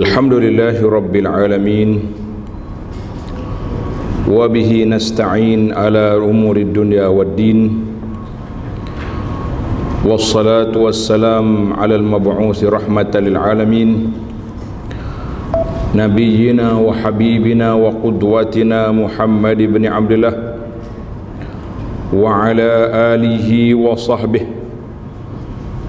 Alhamdulillahi Rabbil Alamin wa bihi nasta'in ala umuri dunya waddin wassalatu wassalam ala al-mab'uthi rahmatan lil alamin nabiyyina wa habibina wa qudwatina Muhammad ibn Abdullah wa ala alihi wa sahbihi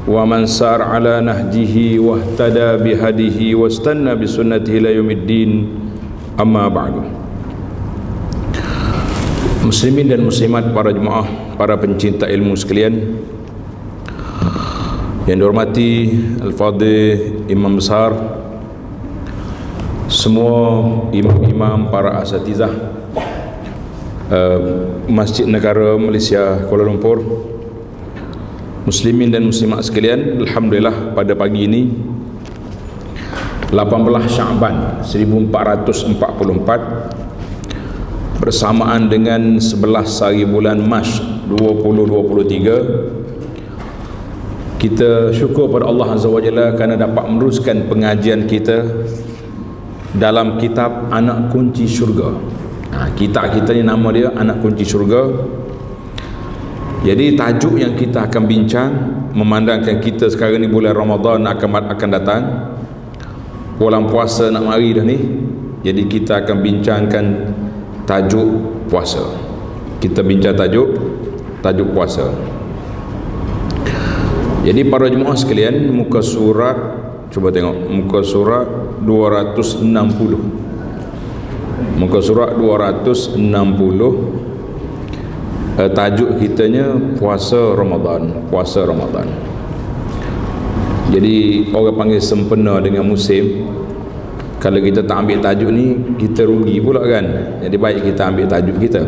wa man sar ala nahjihi wa ihtada bihadihi wa istanna bisunnatihi ila yaumiddin, amma ba'du. Muslimin dan muslimat, para jemaah, para pencinta ilmu sekalian yang dihormati Al-Fadhil Imam Besar, semua imam-imam, para asatizah Masjid Negara Malaysia Kuala Lumpur, muslimin dan muslimat sekalian, alhamdulillah pada pagi ini 18 Syaban 1444 bersamaan dengan 11 hari bulan Mac 2023, kita syukur pada Allah Azza wa Jalla kerana dapat meneruskan pengajian kita dalam kitab Anak Kunci Syurga. Kitab kita ni nama dia Anak Kunci Syurga. Jadi tajuk yang kita akan bincang, memandangkan kita sekarang ni bulan Ramadan akan datang, bulan puasa nak mari dah ni. Jadi kita akan bincangkan tajuk puasa. Kita bincang tajuk puasa. Jadi para jemaah sekalian, muka surat, cuba tengok muka surat 260. Muka surat 260. Tajuk kitanya puasa Ramadan. Puasa Ramadan. Jadi orang panggil sempena dengan musim. Kalau kita tak ambil tajuk ni, kita rugi pula kan. Jadi baik kita ambil tajuk kita,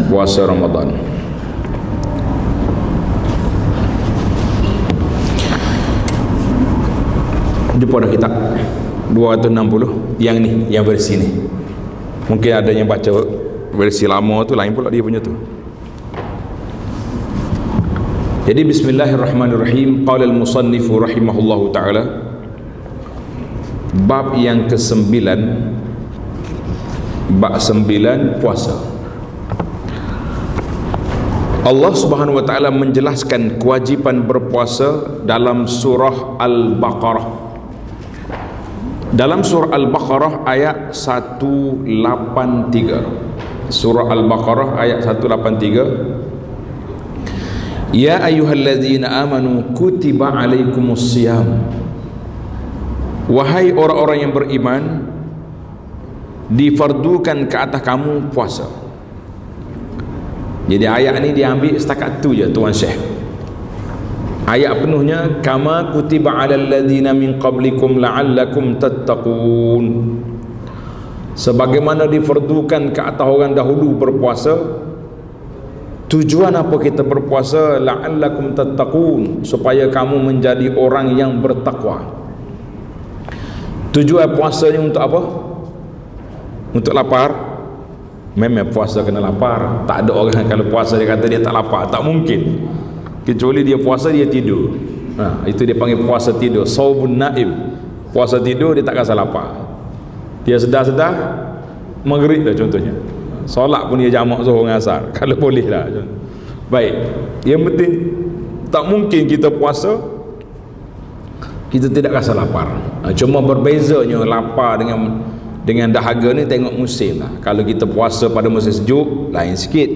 puasa Ramadan. Jumpa dah kitab 260 yang ni, yang versi ni. Mungkin ada yang baca versi lama tu lain pula dia punya tu. Jadi bismillahirrahmanirrahim. Qala al-musannif rahimahullahu taala, bab yang ke-9, bab 9, puasa. Allah Subhanahu wa taala menjelaskan kewajipan berpuasa dalam surah Al-Baqarah. Dalam surah Al-Baqarah ayat 183. Surah Al-Baqarah ayat 183. Ya ayyuhalladzina amanu kutiba alaikumusiyam. Wahai orang-orang yang beriman, difardukan ke atas kamu puasa. Jadi ayat ni diambil setakat tu je Tuan Syekh. Ayat penuhnya kama kutiba alal ladzina min qablikum la'allakum tattaqun. Sebagaimana difardukan ke atas orang dahulu berpuasa. Tujuan apa kita berpuasa? La'allakum tattaqun, supaya kamu menjadi orang yang bertakwa. Tujuan puasa ni untuk apa? Untuk lapar? Memang puasa kena lapar. Tak ada orang kalau puasa dia kata dia tak lapar, tak mungkin. Kecuali dia puasa dia tidur. Itu dia panggil puasa tidur, saubun naim. Puasa tidur dia tak rasa lapar. Dia sedar-sedar maghrib dah contohnya. Solat pun dia jamak zuhur dengan asar kalau boleh lah. Baik, yang penting tak mungkin kita puasa kita tidak rasa lapar. Cuma berbezanya lapar dengan dahaga ni tengok musim lah. Kalau kita puasa pada musim sejuk lain sikit.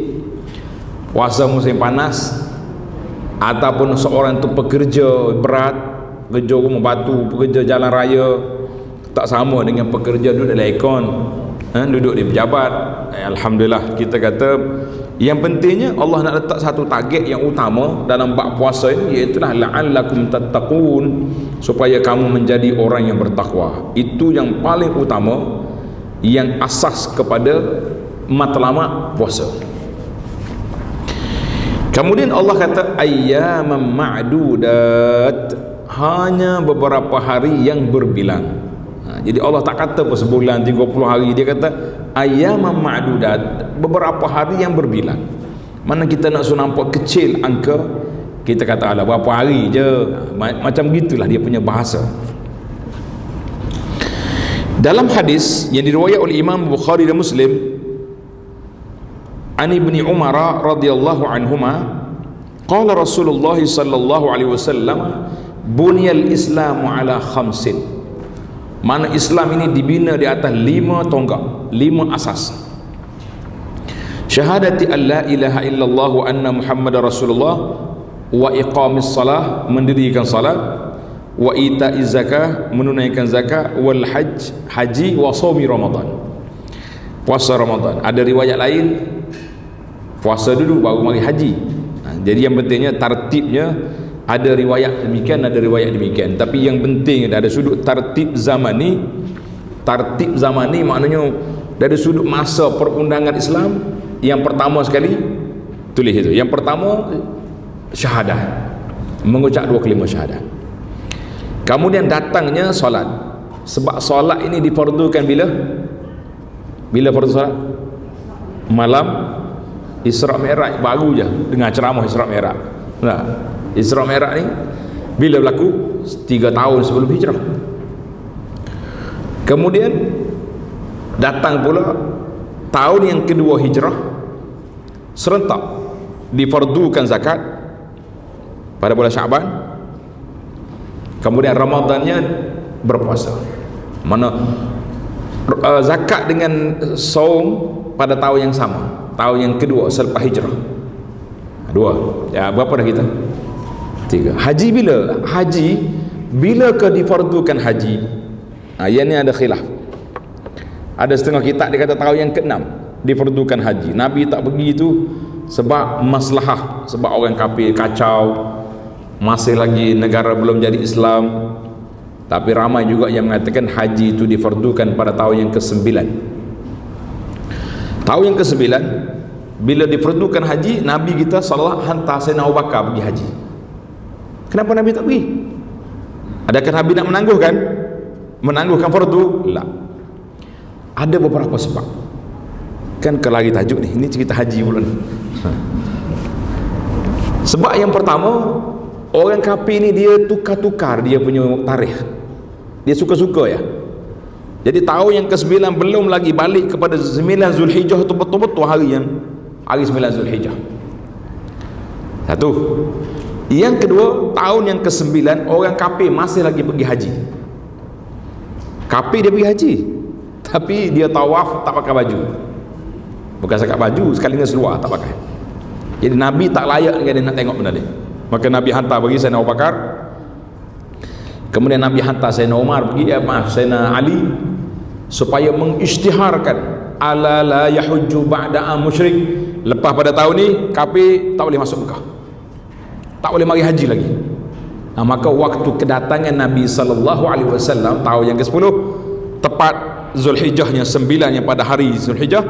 Puasa musim panas ataupun seorang tu pekerja berat, kerja rumah batu, pekerja jalan raya, tak sama dengan pekerja duduk dalam aircon, duduk di pejabat. Alhamdulillah, kita kata yang pentingnya Allah nak letak satu target yang utama dalam bab puasa ini, iaitu la'allakum tattaqun, supaya kamu menjadi orang yang bertakwa. Itu yang paling utama, yang asas kepada matlamat puasa. Kemudian Allah kata ayyaman ma'dudat, hanya beberapa hari yang berbilang. Jadi Allah tak kata per sebulan 30 hari, dia kata ayyaman ma'dudat, beberapa hari yang berbilang. Mana kita nak suruh nampak kecil angka, kita kata ala berapa hari je, macam gitulah dia punya bahasa. Dalam hadis yang diriwayat oleh Imam Bukhari dan Muslim, an Ibni Umar radhiyallahu anhuma, qala Rasulullah sallallahu alaihi wasallam, bunyal Islamu ala khamsin. Mana Islam ini dibina di atas 5 tonggak, 5 asas. Syahadati an la ilaha illallah wa anna Muhammadar Rasulullah, wa iqamis salah, mendirikan salat, wa ita'iz zakah, menunaikan zakat, wal hajj, haji, wa shaumi Ramadan, puasa Ramadan. Ada riwayat lain puasa dulu baru mari haji. Jadi yang pentingnya tartibnya, ada riwayat demikian, ada riwayat demikian. Tapi yang penting ada sudut tartib zamani. Tartib zamani maknanya dari sudut masa perundangan Islam, yang pertama sekali tulis itu. Yang pertama syahadah, mengucap 2 kalimah syahadah. Kemudian datangnya solat. Sebab solat ini difardukan bila? Bila fardu solat? Malam Isra Mi'raj, baru je dengar ceramah Isra Mi'raj. Nah, Isra Mi'raj ni bila berlaku? 3 tahun sebelum hijrah. Kemudian datang pula tahun yang kedua hijrah, serentak difardukan zakat pada bulan Syaban. Kemudian Ramadannya berpuasa. Mana zakat dengan saum pada tahun yang sama, tahun yang kedua selepas hijrah. 2. Ya, berapa dah kita? 3. Haji bila? Haji bila ke difardukan haji? Yang ni ada khilaf. Ada setengah kitab dia kata tahun yang ke-6 difardukan haji. Nabi tak pergi itu sebab maslahah, sebab orang kafir kacau, masih lagi negara belum jadi Islam. Tapi ramai juga yang mengatakan haji itu difardukan pada tahun yang ke-9. Tahun yang ke-9 bila difardukan haji, Nabi kita sallallahu hantar Sayyidina Abu Bakar pergi haji. Kenapa Nabi tak pergi? Adakah Nabi nak menangguhkan fardu? La. Ada beberapa sebab. Kan kelari tajuk ni, ini cerita haji pula ni. Sebab yang pertama, orang kafir ni dia tukar-tukar dia punya tarikh. Dia suka-suka ya. Jadi tahun yang ke-9 belum lagi balik kepada 9 Zulhijjah tu betul-betul hari 9 Zulhijjah. Satu. Yang kedua, tahun yang ke-9 orang kafir masih lagi pergi haji. Kafir dia pergi haji, tapi dia tawaf tak pakai baju. Bukan sekat baju, sekalinya seluar tak pakai. Jadi Nabi tak layak dengan dia nak tengok benda ni. Maka Nabi hantar bagi Sayyidina Abu Bakar. Kemudian Nabi hantar Sayyidina Umar pergi, Sayyidina Ali, supaya mengisytiharkan ala la yahujju ba'da musyrik. Lepas pada tahun ni kafir tak boleh masuk Mekah, tak boleh mari haji lagi. Maka waktu kedatangan Nabi sallallahu alaihi wasallam tahun yang ke-10, tepat Zulhijjahnya 9 yang pada hari Zulhijjah,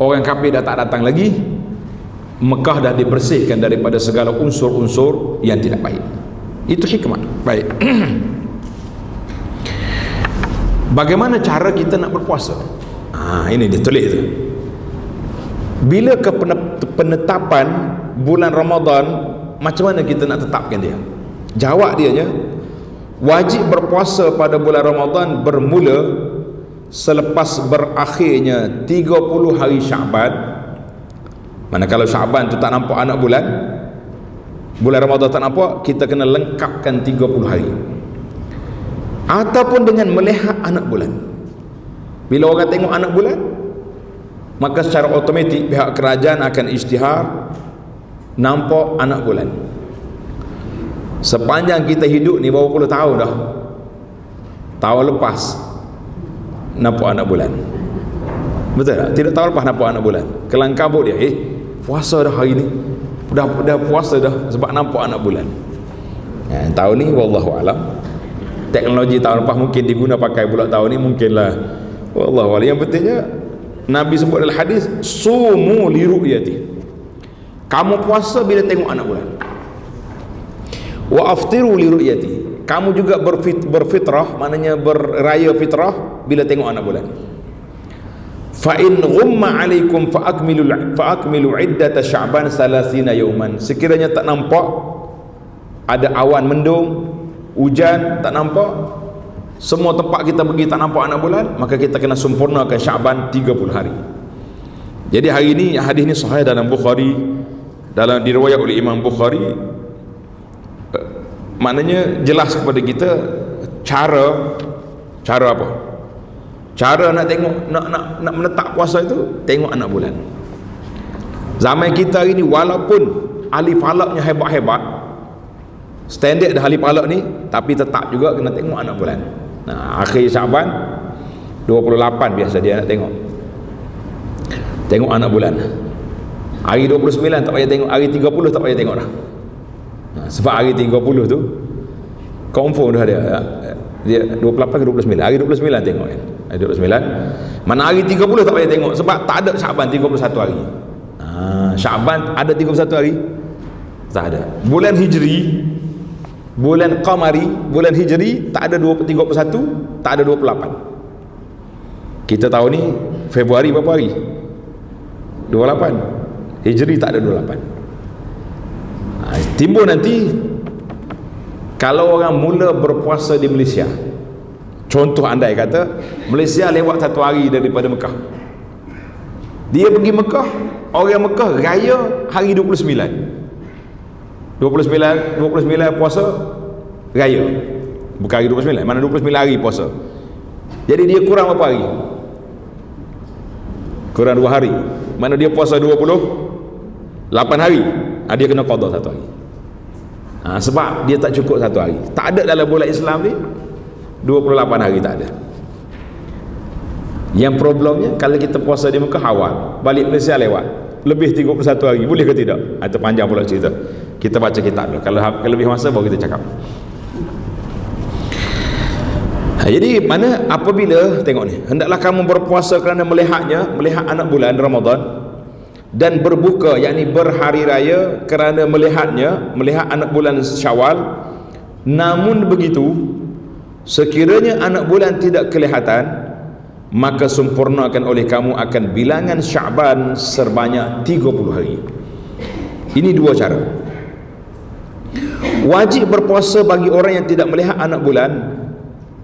orang kafir dah tak datang lagi. Mekah dah dibersihkan daripada segala unsur-unsur yang tidak baik. Itu hikmah. Baik. Bagaimana cara kita nak berpuasa? Ini dia tulis tu. Bila ke penetapan bulan Ramadan, macam mana kita nak tetapkan dia? Jawab dianya, wajib berpuasa pada bulan Ramadan bermula selepas berakhirnya 30 hari Syaban. Manakala Syaban tu tak nampak anak bulan, bulan Ramadan tak nampak, kita kena lengkapkan 30 hari. Ataupun dengan melihat anak bulan. Bila orang tengok anak bulan, maka secara automatik pihak kerajaan akan isytihar nampak anak bulan. Sepanjang kita hidup ni berapa puluh tahun dah, tahun lepas nampak anak bulan. Betul tak? Tidak tahun lepas nampak anak bulan. Kelang kabut dia, puasa dah hari ni, dah puasa dah sebab nampak anak bulan. Tahun ni wallahu alam, teknologi tahun lepas mungkin diguna pakai pula tahun ni, mungkinlah, wallahu alam. Yang pentingnya Nabi sebut dalam hadis, sumu li ru'yati, kamu puasa bila tengok anak bulan. Wa aftiru li ru'yati, kamu juga berfitrah, maknanya berraya fitrah bila tengok anak bulan. Fa in ghumma alaikum fa akmilu iddata Sya'ban 30 yawman, sekiranya tak nampak, ada awan mendung, hujan tak nampak, semua tempat kita pergi tak nampak anak bulan, maka kita kena sempurnakan Syaban 30 hari. Jadi hari ini hadis ni sahih dalam Bukhari, dalam diriwayat oleh Imam Bukhari. Maknanya jelas kepada kita cara apa? Cara nak tengok, nak menetap puasa itu, tengok anak bulan. Zaman kita hari ni walaupun ahli falaknya hebat-hebat, standard dah ahli falak ni, tapi tetap juga kena tengok anak bulan. Nah, akhir Syaban 28 biasa dia nak tengok anak bulan. Hari 29 tak payah tengok, hari 30 tak payah tengok dah. Nah, sebab hari 30 tu confirm dah dia 28 ke 29, hari 29 tengok kan. Hari 29. Mana hari 30 tak payah tengok sebab tak ada Syaban 31 hari. Syaban ada 31 hari? Tak ada. Bulan Hijri, bulan Qamari, bulan Hijri tak ada 31, tak ada 28. Kita tahu ni Februari berapa hari? 28. Hijri tak ada 28. Timbul nanti kalau orang mula berpuasa di Malaysia, contoh andai kata Malaysia lewat satu hari daripada Mekah, dia pergi Mekah, orang Mekah raya hari 29 puasa raya, bukan hari 29, mana 29 hari puasa. Jadi dia kurang berapa hari? Kurang 2 hari. Mana dia puasa 28 hari, dia kena qada satu hari. Sebab dia tak cukup satu hari. Tak ada dalam bulan Islam ni 28 hari, tak ada. Yang problemnya kalau kita puasa di Mekah awal, balik Malaysia lewat lebih 31 hari, boleh ke tidak? Itu panjang pula cerita. Kita baca kitab dulu. Kalau lebih masa baru kita cakap. Jadi mana apabila tengok ni, hendaklah kamu berpuasa kerana melihat anak bulan Ramadan, dan berbuka yakni berhari raya kerana melihat anak bulan Syawal. Namun begitu, sekiranya anak bulan tidak kelihatan, maka sempurnakan oleh kamu akan bilangan Syaban sebanyak 30 hari. Ini dua cara. Wajib berpuasa bagi orang yang tidak melihat anak bulan,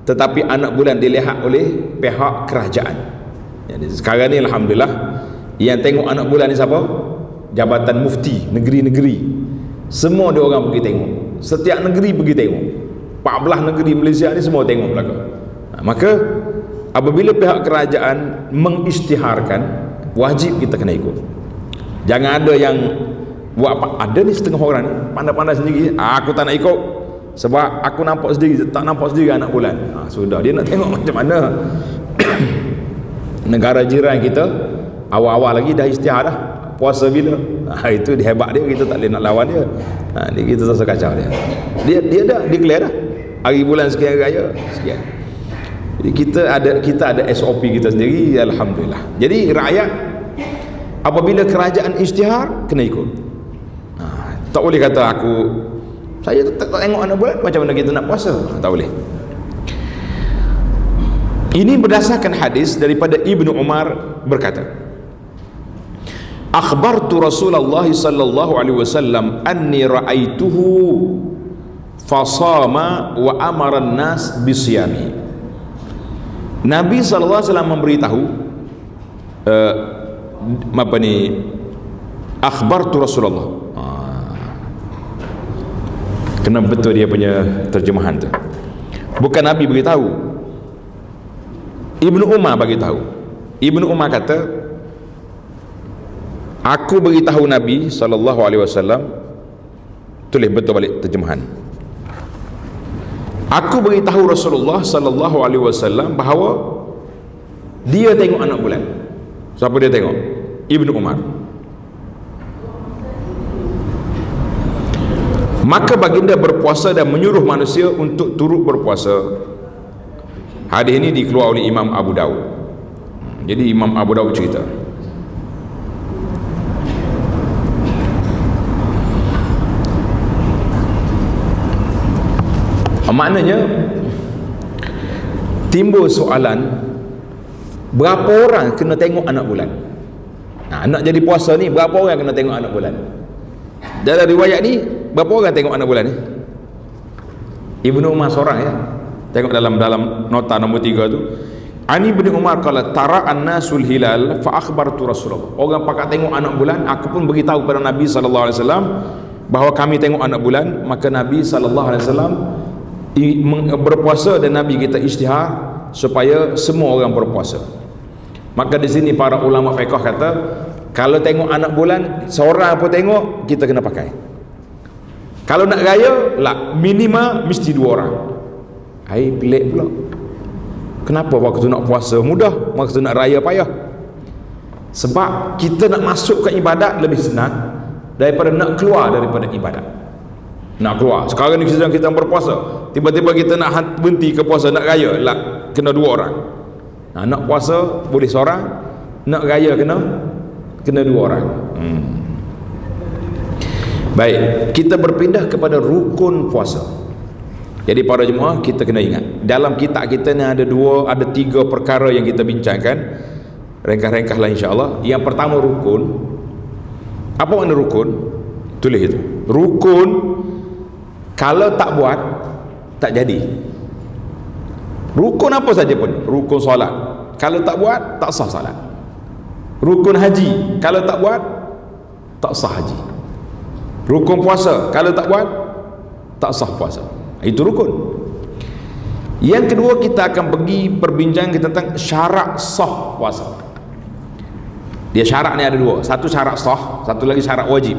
tetapi anak bulan dilihat oleh pihak kerajaan. Jadi sekarang ni alhamdulillah, yang tengok anak bulan ni siapa? Jabatan Mufti negeri-negeri. Semua dia orang pergi tengok. Setiap negeri pergi tengok. 14 negeri Malaysia ni semua tengok belakang. Maka apabila pihak kerajaan mengisytiharkan, wajib kita kena ikut. Jangan ada yang buat apa, ada ni setengah orang ni pandai-pandai sendiri, aku tak nak ikut sebab aku nampak sendiri, tak nampak sendiri anak bulan. Sudah, dia nak tengok macam mana. Negara jiran kita awal-awal lagi dah isytihar dah, puasa bila, itu dia hebat dia, kita tak boleh nak lawan dia. Ni kita rasa kacau dia dah declare dah hari bulan sekian raya sekian. Jadi kita ada SOP kita sendiri, alhamdulillah. Jadi rakyat apabila kerajaan isytihar kena ikut. Tak boleh kata saya tak tengok anak bulan, macam mana kita nak puasa? Tak boleh. Ini berdasarkan hadis daripada Ibnu Umar berkata, akhbartu Rasulullah sallallahu alaihi wasallam anni ra'aituhu fasama wa amara an-nas bisiyami. Nabi sallallahu alaihi wasallam memberitahu akhbartu Rasulullah. Kena betul dia punya terjemahan tu. Bukan Nabi beritahu, Ibnu Umar beritahu. Ibnu Umar kata, aku beritahu Nabi sallallahu alaihi wasallam. Tulis betul balik terjemahan. Aku beritahu Rasulullah sallallahu alaihi wasallam bahawa dia tengok anak bulan. Siapa dia tengok? Ibnu Umar. Maka baginda berpuasa dan menyuruh manusia untuk turut berpuasa. Hadis ini dikeluar oleh Imam Abu Daud. Jadi Imam Abu Daud cerita, maknanya timbul soalan, berapa orang kena tengok anak bulan? Nak jadi puasa ni berapa orang kena tengok anak bulan? Dalam riwayat ni berapa orang tengok anak bulan ni? Ibnu Umar seorang ya. Tengok dalam nota nombor 3 tu. Ani bin Umar kala tara an-nasul hilal fa akhbartu Rasulullah. Orang pakat tengok anak bulan, aku pun beritahu kepada Nabi sallallahu alaihi wasallam bahawa kami tengok anak bulan. Maka Nabi sallallahu alaihi wasallam berpuasa dan Nabi kita isytihar supaya semua orang berpuasa. Maka di sini para ulama fiqh kata, kalau tengok anak bulan seorang pun tengok, kita kena pakai. Kalau nak raya lah minima mesti 2 orang. Ai pelik pula. Kenapa waktu nak puasa mudah, waktu nak raya payah? Sebab kita nak masuk ke ibadat lebih senang daripada nak keluar daripada ibadat. Nak keluar. Sekarang ni sedang kita berpuasa, tiba-tiba kita nak berhenti ke puasa, nak raya lah kena 2 orang. Nak puasa boleh seorang, nak raya kena 2 orang. Baik, kita berpindah kepada rukun puasa. Jadi para jemaah, kita kena ingat dalam kitab kita ni ada 3 perkara yang kita bincangkan. Ringkas-ringkas lah insya-Allah. Yang pertama rukun. Apa makna rukun? Tulis itu. Rukun kalau tak buat tak jadi. Rukun apa saja pun. Rukun solat, kalau tak buat tak sah solat. Rukun haji, kalau tak buat tak sah haji. Rukun puasa, kalau tak buat tak sah puasa. Itu rukun. Yang kedua, kita akan pergi perbincangan tentang syarat sah puasa. Dia syarat ni ada 2. Satu syarat sah, satu lagi syarat wajib.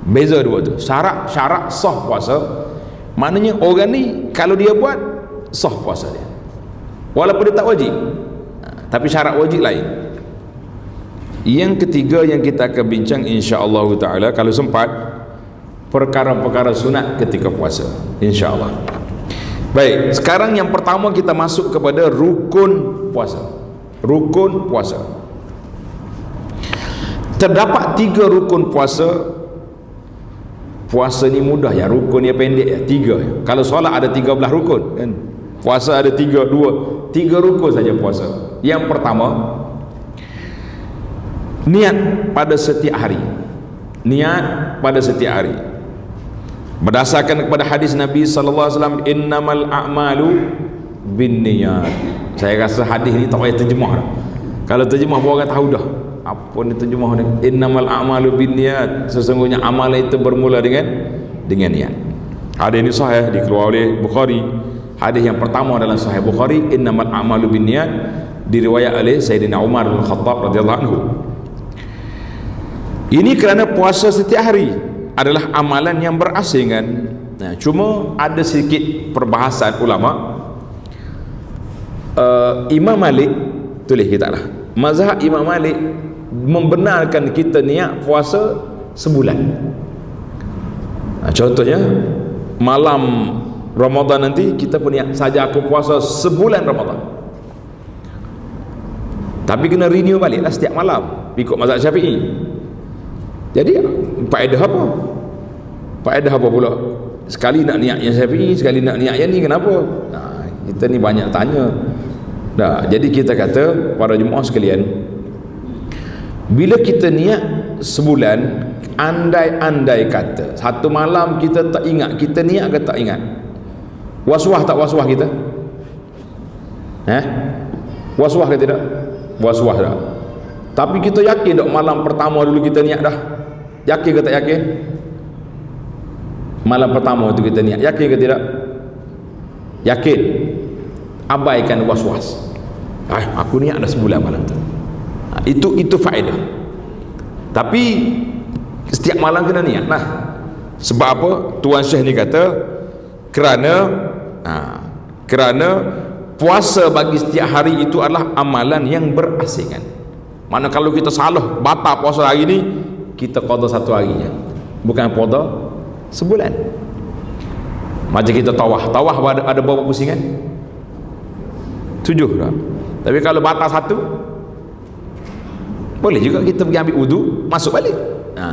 Beza 2 tu. Syarat sah puasa maknanya orang ni kalau dia buat sah puasa dia, walaupun dia tak wajib. Tapi syarat wajib lain. Yang ketiga yang kita akan bincang insya-Allah taala kalau sempat, perkara-perkara sunat ketika puasa insya-Allah. Baik, sekarang yang pertama kita masuk kepada rukun puasa. Rukun puasa. Terdapat 3 rukun puasa. Puasa ni mudah ya, rukun dia pendek ya, 3. Kalau solat ada 13 rukun kan. Puasa ada 3 rukun saja puasa. Yang pertama, niat pada setiap hari. Niat pada setiap hari. Berdasarkan kepada hadis Nabi sallallahu alaihi wasallam, innamal a'malu binniyat. Saya rasa hadis ni tak payah terjemah dah. Kalau terjemah baru orang tahu dah. Apa ni terjemah ni? Innamal a'malu binniyat. Sesungguhnya amalan itu bermula dengan niat. Hadis ini sahih, dikeluarkan oleh Bukhari. Hadis yang pertama dalam Sahih Bukhari, innamal a'malu binniyat, diriwayat oleh Sayyidina Umar bin Khattab radhiyallahu anhu. Ini kerana puasa setiap hari adalah amalan yang berasingan. Cuma ada sedikit perbahasan ulama. Imam Malik, tulis kita lah, mazhab Imam Malik membenarkan kita niat puasa sebulan. Contohnya malam Ramadan nanti kita pun niat saja aku puasa sebulan Ramadan. Tapi kena renew balik lah setiap malam ikut mazhab Syafi'i. Jadi faedah apa? Faedah apa pula? Sekali nak niat yang Syafi'i, sekali nak niat yang ni, kenapa? Kita ni banyak tanya. Jadi kita kata para jemaah sekalian, bila kita niat sebulan, andai-andai kata satu malam kita tak ingat kita niat ke tak ingat, waswah tak waswah kita? Waswah ke tidak? Waswah tak? Tapi kita yakin tak malam pertama dulu kita niat dah? Yakin ke tak yakin? Malam pertama tu kita niat, yakin ke tidak? Yakin. Abaikan was-was. Aku niat dah sebulan malam tu. Itu faedah. Tapi setiap malam kena niat lah. Sebab apa? Tuan Syekh ni kata kerana puasa bagi setiap hari itu adalah amalan yang berasingan. Mana kalau kita salah batal puasa hari ni, kita qada satu harinya, bukan qada sebulan. Macam kita tawaf ada berapa pusingan? 7 dah. Tapi kalau batal satu, boleh juga kita pergi ambil wudu, masuk balik.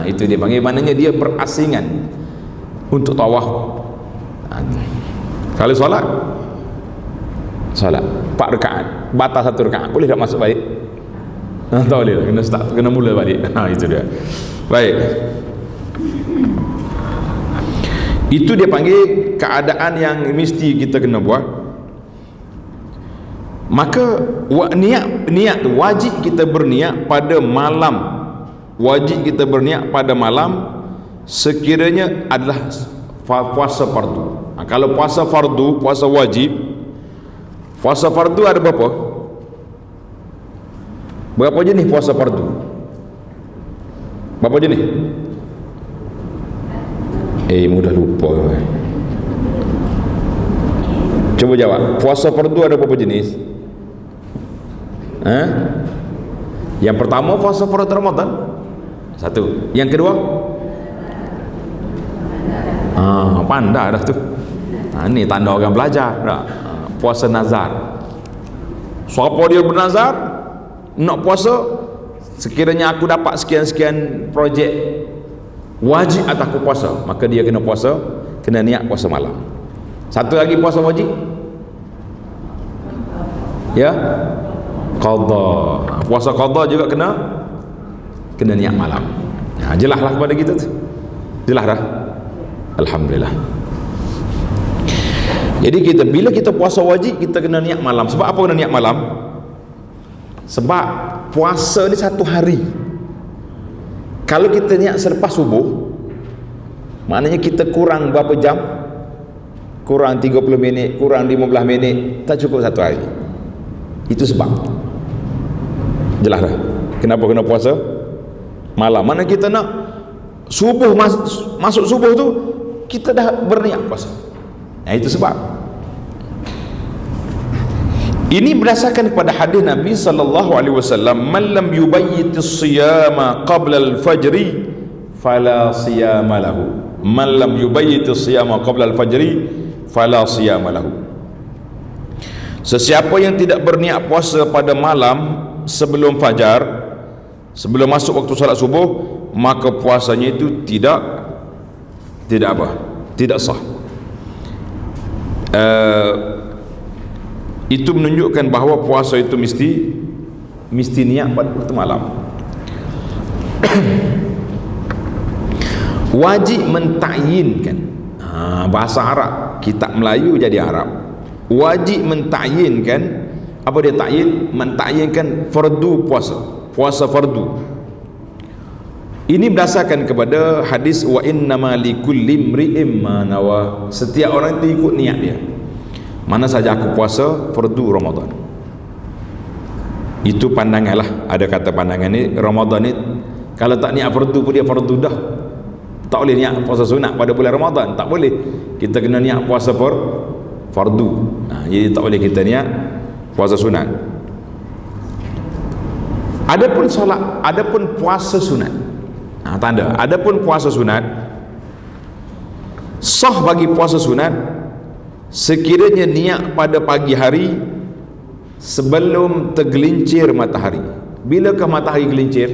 Itu dia panggil, maknanya dia berasingan untuk tawaf. Kalau solat 4 rakaat, batal 1 rakaat, boleh tak masuk balik? Tak boleh, kena start, kena mula balik. Itu dia. Baik. Itu dia panggil keadaan yang mesti kita kena buat. Maka niat tu wajib kita berniat pada malam. Wajib kita berniat pada malam sekiranya adalah puasa fardu. Kalau puasa fardu, puasa wajib, puasa fardu ada berapa? Berapa jenis puasa fardu? Berapa jenis? Mudah lupa. Cuba jawab. Puasa fardu ada berapa jenis? Yang pertama puasa fardu Ramadan. Satu. Yang kedua? Pandai dah tu. Ni tanda orang belajar dah. Puasa nazar. Siapa dia bernazar nak puasa, sekiranya aku dapat sekian-sekian projek wajib atas aku puasa, maka dia kena puasa, kena niat puasa malam. Satu lagi puasa wajib, ya, qada. Puasa qada juga kena niat malam. Jelaslah kepada kita tu. Jelas dah. Alhamdulillah. Jadi bila kita puasa wajib, kita kena niat malam. Sebab apa kena niat malam? Sebab puasa ni satu hari. Kalau kita niat selepas subuh, maknanya kita kurang berapa jam? Kurang 30 minit, kurang 15 minit, tak cukup satu hari. Itu sebab. Jelas dah kenapa kena puasa malam. Mana kita nak subuh, masuk subuh tu kita dah berniat puasa. Itu sebab. Ini berdasarkan kepada hadis Nabi sallallahu alaihi wasallam, "Man lam yubayyitis siyama qabla al-fajri fala siyama lahu." Man lam yubayyitis siyama qabla al-fajri fala siyama lahu. Sesiapa yang tidak berniat puasa pada malam sebelum fajar, sebelum masuk waktu salat subuh, maka puasanya itu tidak apa? Tidak sah. Itu menunjukkan bahawa puasa itu mesti niat pada waktu malam. Wajib mentakyinkan. Bahasa Arab, kitab Melayu jadi Arab. Wajib mentakyinkan. Apa dia takyin? Mentakyinkan fardu puasa fardu. Ini berdasarkan kepada hadis wa innama likulli imri'in ma nawa. Setiap orang itu ikut niat dia. Mana saja aku puasa fardu Ramadan. Itu pandangan lah. Ada kata pandangan ni, Ramadan ni kalau tak niat fardu pun dia fardu dah. Tak boleh niat puasa sunat pada bulan Ramadan, tak boleh. Kita kena niat puasa fardu. Jadi tak boleh kita niat puasa sunat. Adapun solat, adapun puasa sunat. Tanda, adapun puasa sunat sah bagi puasa sunat sekiranya niat pada pagi hari sebelum tergelincir matahari. Bilakah matahari gelincir?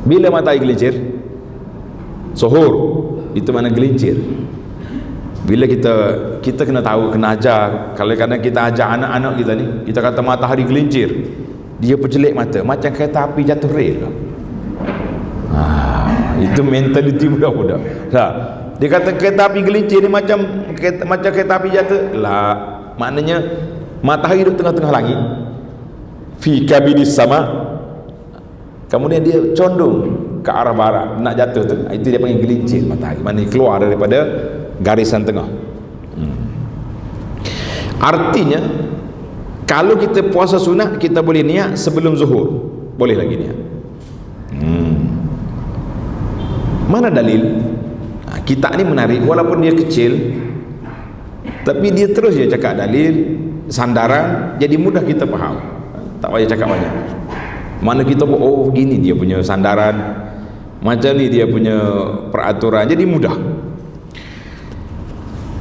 Bila matahari gelincir? Zuhur. Itu mana gelincir. Bila kita kena tahu, kena ajar. Kalau kadang kita ajar anak-anak kita ni, kita kata matahari gelincir, dia percelik mata macam kereta api jatuh rel. Itu mentaliti budak-budak. Dia kata kereta api gelincir ni macam kereta api jatuh lah. Maknanya matahari duduk tengah-tengah langit, fi kabidis sama, kemudian dia condong ke arah barat nak jatuh tu. Itu dia panggil gelincir matahari. Maknanya keluar daripada garisan tengah. Artinya kalau kita puasa sunat, kita boleh niat sebelum zuhur, boleh lagi niat. Mana dalil? Kitab ni menarik, walaupun dia kecil, tapi dia terus dia cakap dalil, sandaran, jadi mudah kita faham. Tak payah cakap banyak. Mana kita oh gini dia punya sandaran, macam ni dia punya peraturan, jadi mudah.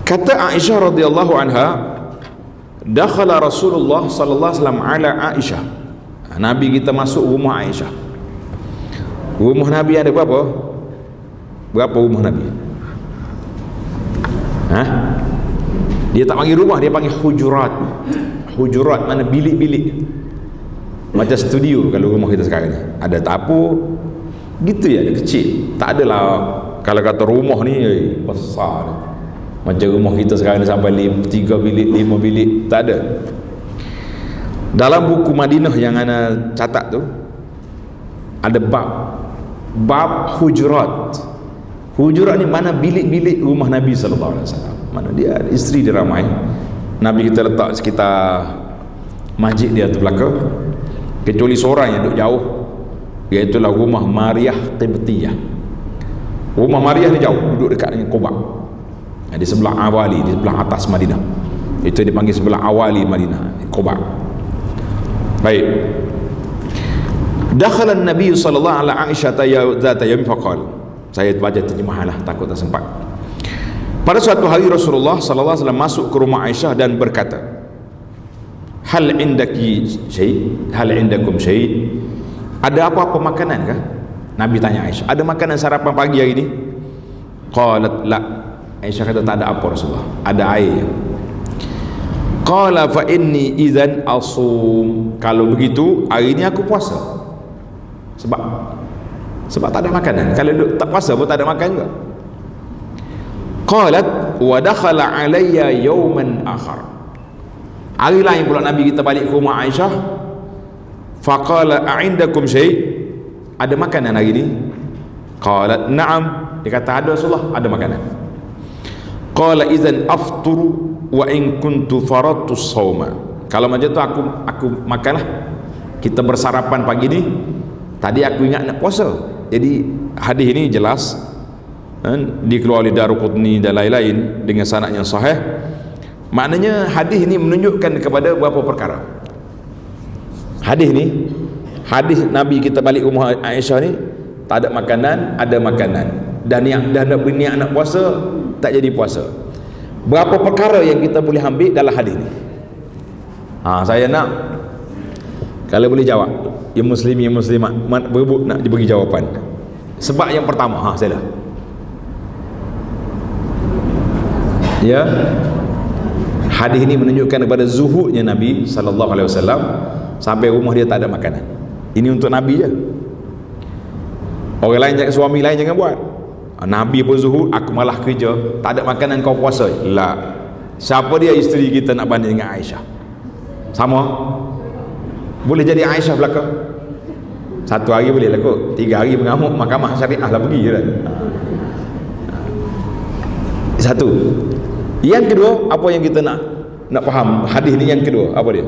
Kata Aisyah radhiyallahu anha, dakhala Rasulullah sallallahu alaihi wasallam ala Aisyah. Nabi kita masuk rumah Aisyah. Rumah Nabi ada berapa? Berapa rumah Nabi? Dia tak panggil rumah, dia panggil hujurat. Hujurat mana bilik-bilik, macam studio kalau rumah kita sekarang ni. Ada tapu gitu ya, ada kecil. Tak adalah Kalau kata rumah ni besar, macam rumah kita sekarang ni sampai 3 bilik 5 bilik, tak ada. Dalam buku Madinah yang ana catat tu ada bab hujurat. Hujurat ni mana bilik-bilik rumah Nabi sallallahu alaihi wasallam. Mana dia isteri dia ramai. Nabi kita letak sekitar masjid dia tu belakang, kecuali seorang yang duduk jauh, iaitu rumah Maryah Qibtiyah. Rumah Maryah ni jauh, duduk dekat dengan Quba, di sebelah awali, di sebelah atas Madinah. Itu dipanggil sebelah awali Madinah, Quba. Baik. Dakhala an-nabiy sallallahu alaihi Aisyah zata yawm faqal. Saya baca terjemahanlah, takut tak sempat. Pada suatu hari Rasulullah sallallahu alaihi wasallam masuk ke rumah Aisyah dan berkata, "Hal indaki syai? Hal indakum syai?" Ada apa-apa makanan kah? Nabi tanya Aisyah, "Ada makanan sarapan pagi hari ni?" Qalat la. Aisyah kata, "Tak ada apa Rasulullah, ada air." Qala fa inni idzan asum. Kalau begitu hari ni aku puasa. Sebab tak ada makanan. Kalau tak puasa pun tak ada makan juga. Qalat wa dakhala alayya yawman akhar. Hari lain pula Nabi kita balik ke rumah Aisyah. Faqala a'indakum syai'? Ada makanan hari ni? Qalat na'am. Dia kata ada Rasulullah, ada makanan. Qala idzan afturu wa in kuntu faradtu as-sawma. Kalau macam tu aku makanlah. Kita bersarapan pagi ni. Tadi aku ingat nak puasa. Jadi hadis ini jelas dikeluarkan oleh Daruqutni dan lain-lain dengan sanad yang sahih. Maknanya hadis ini menunjukkan kepada beberapa perkara. Hadis Nabi kita balik rumah Aisyah ni, tak ada makanan, ada makanan, dan nak berniat nak puasa, tak jadi puasa. Berapa perkara yang kita boleh ambil dalam hadis ni? Saya nak, kalau boleh jawab, yang muslimin yang muslimat berebut nak bagi jawapan. Sebab yang pertama, saya dah. Ya, hadis ini menunjukkan kepada zuhudnya Nabi sallallahu alaihi wasallam, sampai rumah dia tak ada makanan. Ini untuk Nabi je. Orang lain, suami lain jangan buat. Nabi pun zuhud, aku malah kerja, tak ada makanan kau puasa. La. Siapa dia isteri kita nak banding dengan Aisyah? Sama? Boleh jadi Aisyah belakang? Satu hari boleh lah kot, 3 hari mengamuk, mahkamah syariah lah pergi je lah. Satu. Yang kedua, apa yang kita nak faham hadis ni? Yang kedua, apa dia?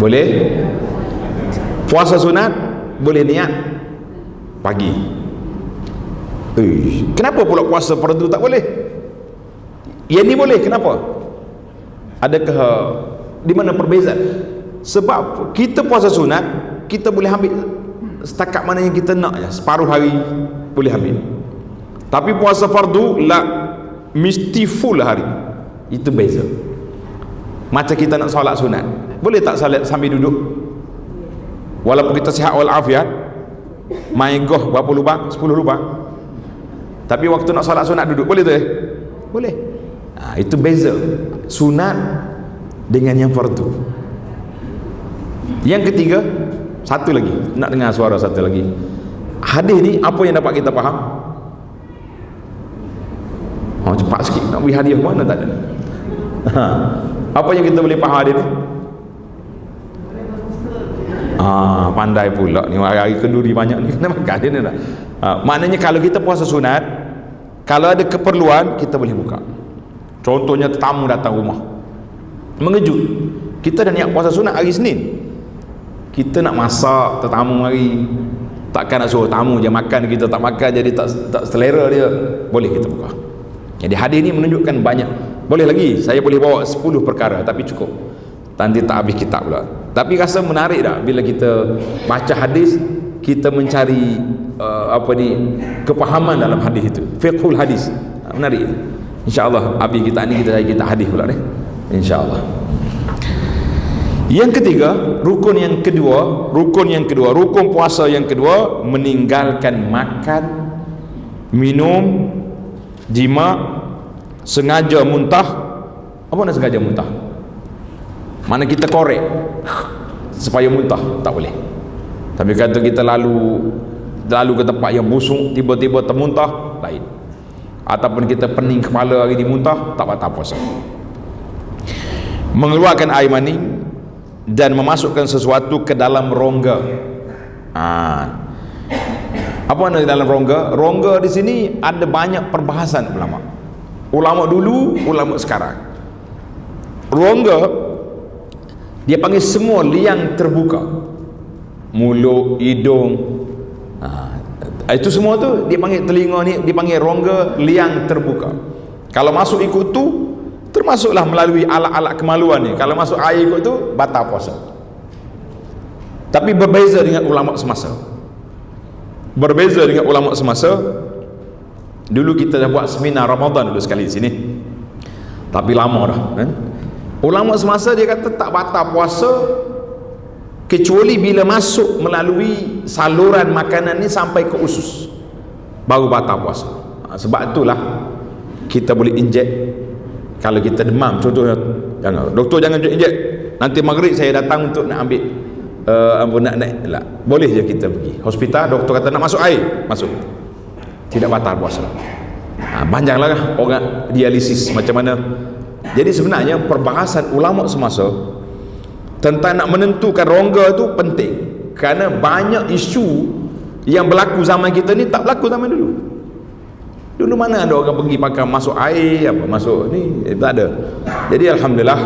Boleh puasa sunat, boleh niat pagi. Kenapa pula puasa fardu tak boleh? Yang ni boleh, kenapa? Adakah di mana perbezaan? Sebab kita puasa sunat, kita boleh ambil setakat mana yang kita nak je, separuh hari boleh ambil. Tapi puasa fardu la, mesti full hari. Itu beza. Macam kita nak solat sunat, boleh tak solat sambil duduk? Walaupun kita sihat walafiat, main goh berapa lubang? 10 lubang. Tapi waktu nak solat sunat duduk, boleh tu Boleh. Itu beza sunat dengan yang fardu. Yang ketiga, satu lagi, nak dengar suara satu lagi. Hadis ni apa yang dapat kita faham? Cepat sikit nak beri hadiah mana tak ada. Apa yang kita boleh faham hadis ni? Pandai pula ni, hari kenduri banyak ni kena makan dia ni dah. Maknanya kalau kita puasa sunat, kalau ada keperluan kita boleh buka. Contohnya tetamu datang rumah, mengejut, kita dah niat puasa sunat hari Senin, kita nak masak tetamu hari, takkan nak suruh tamu je makan, kita tak makan jadi tak selera dia, boleh kita buka. Jadi hadis ni menunjukkan banyak. Boleh lagi, saya boleh bawa 10 perkara tapi cukup, nanti tak habis kitab pula. Tapi rasa menarik tak bila kita baca hadis, kita mencari kepahaman dalam hadis itu, fiqhul hadis. Menarik. InsyaAllah habis kita ni kita hadis pula ni, InsyaAllah. Yang ketiga, rukun puasa yang kedua, meninggalkan makan, minum, jima, sengaja muntah. Apa nak sengaja muntah? Mana kita korek supaya muntah, tak boleh. Tapi kata kita lalu lalu ke tempat yang busuk tiba-tiba termuntah, lain. Ataupun kita pening kepala hari ni muntah, tak batal puasa. Mengeluarkan air mani dan memasukkan sesuatu ke dalam rongga. Apa makna dalam rongga? Rongga di sini ada banyak perbahasan ulama. Ulama dulu, ulama sekarang. Rongga dia panggil semua liang terbuka. Mulut, hidung, itu semua tu dia panggil telinga ni, dipanggil rongga liang terbuka. Kalau masuk ikut tu, termasuklah melalui alat-alat kemaluan ni. Kalau masuk air ikut tu, batal puasa. Tapi berbeza dengan ulama semasa. Berbeza dengan ulama semasa. Dulu kita dah buat seminar Ramadan dulu sekali di sini. Tapi lama dah. Ulama semasa dia kata tak batal puasa kecuali bila masuk melalui saluran makanan ni sampai ke usus, baru batal puasa. Sebab itulah kita boleh injek kalau kita demam contohnya. Doktor jangan injek, nanti maghrib saya datang untuk nak ambil nak boleh je kita pergi hospital, doktor kata nak masuk air, masuk, tidak batal puasa. Panjanglah orang dialisis macam mana. Jadi sebenarnya perbahasan ulama semasa tentang nak menentukan rongga tu penting, kerana banyak isu yang berlaku zaman kita ni tak berlaku zaman dulu. Dulu mana ada orang pergi pakai masuk air apa masuk ni, tak ada. Jadi alhamdulillah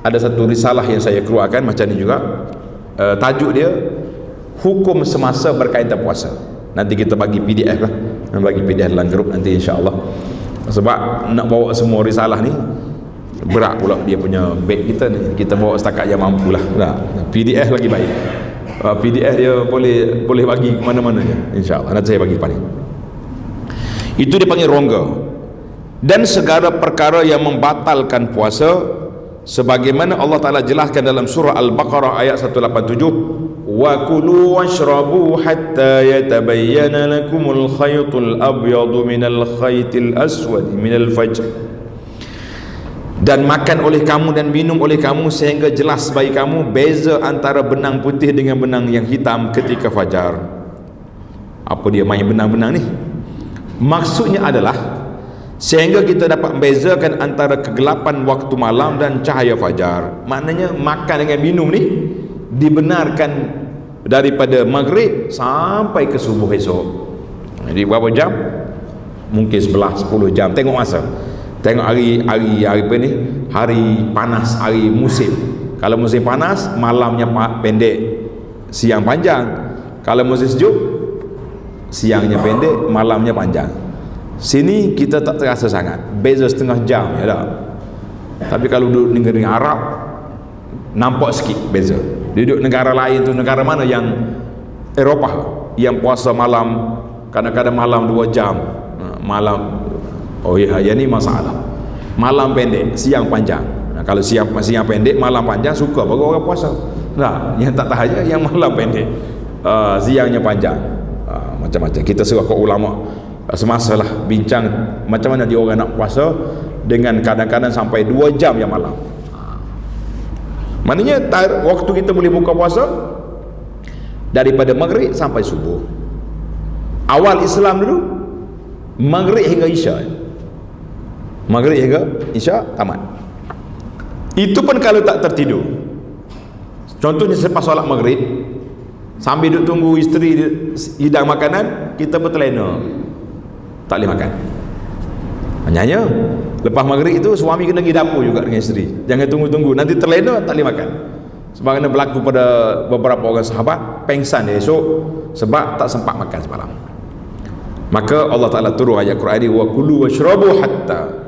ada satu risalah yang saya keluarkan macam ni juga. Tajuk dia hukum semasa berkaitan puasa. Nanti kita bagi PDF lah, bagi PDF dalam grup nanti insya-Allah. Sebab nak bawa semua risalah ni berat pula dia punya beg kita ni, kita bawa setakat yang mampulah. PDF lagi baik. PDF dia boleh bagi ke mana-mana je insya-Allah. Nanti saya bagi depan ni. Itu dipanggil rongga. Dan segala perkara yang membatalkan puasa sebagaimana Allah Taala jelaskan dalam surah Al-Baqarah ayat 187, wa kulu washrabu hatta yatabayyana lakumul khaytul abyadu minal khaytil aswad minal fajr. Dan makan oleh kamu dan minum oleh kamu sehingga jelas bagi kamu beza antara benang putih dengan benang yang hitam ketika fajar. Apa dia main benang-benang ni? Maksudnya adalah sehingga kita dapat membezakan antara kegelapan waktu malam dan cahaya fajar. Maknanya makan dengan minum ni dibenarkan daripada maghrib sampai ke subuh esok. Jadi berapa jam? Mungkin 11, 10 jam, tengok masa. Tengok hari apa ni, hari panas, hari musim. Kalau musim panas, malamnya pendek, siang panjang. Kalau musim sejuk, siangnya pendek, malamnya panjang. Sini kita tak terasa sangat, beza setengah jam ya tak. Tapi kalau duduk negara Arab, nampak sikit beza. Duduk negara lain tu, negara mana yang Eropah, yang puasa malam, kadang-kadang malam 2 jam, malam. Oh ya, yang ni masalah. Malam pendek, siang panjang. Kalau siang pendek, malam panjang, suka bagi orang puasa. Nah, yang tak tahan yang malam pendek, siangnya panjang. Macam-macam. Kita serah ke ulama semasa lah bincang macam mana dia orang nak puasa dengan kadang-kadang sampai 2 jam yang malam. Maknanya waktu kita boleh buka puasa daripada maghrib sampai subuh. Awal Islam dulu maghrib hingga isya. Maghrib hingga isya tamat. Itu pun kalau tak tertidur. Contohnya selepas solat maghrib, sambil duduk tunggu isteri hidang makanan, kita bertelena, tak boleh makan. Hanya lepas maghrib itu suami kena pergi dapur juga dengan isteri. Jangan tunggu-tunggu, nanti terlena tak boleh makan. Sebagaimana berlaku pada beberapa orang sahabat, pengsan dia esok sebab tak sempat makan semalam. Maka Allah Ta'ala turun ayat Quran ini, wa kulu washrabu hatta.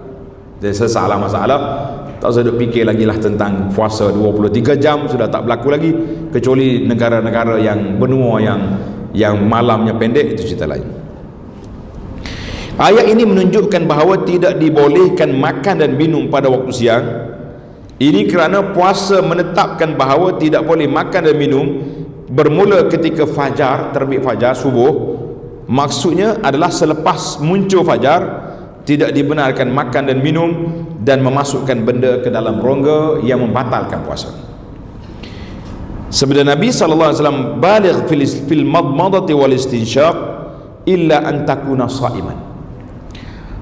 Jadi sesalah masalah, tak usah duk fikir lagi lah tentang puasa 23 jam, sudah tak berlaku lagi, kecuali negara-negara yang benua yang malamnya pendek, itu cerita lain. Ayat ini menunjukkan bahawa tidak dibolehkan makan dan minum pada waktu siang. Ini kerana puasa menetapkan bahawa tidak boleh makan dan minum bermula ketika fajar, terbit fajar, subuh. Maksudnya adalah selepas muncul fajar tidak dibenarkan makan dan minum dan memasukkan benda ke dalam rongga yang membatalkan puasa. Sabda Nabi sallallahu alaihi wasallam, baligh fil madmadati wal istinsyaq illa an takuna shaiman.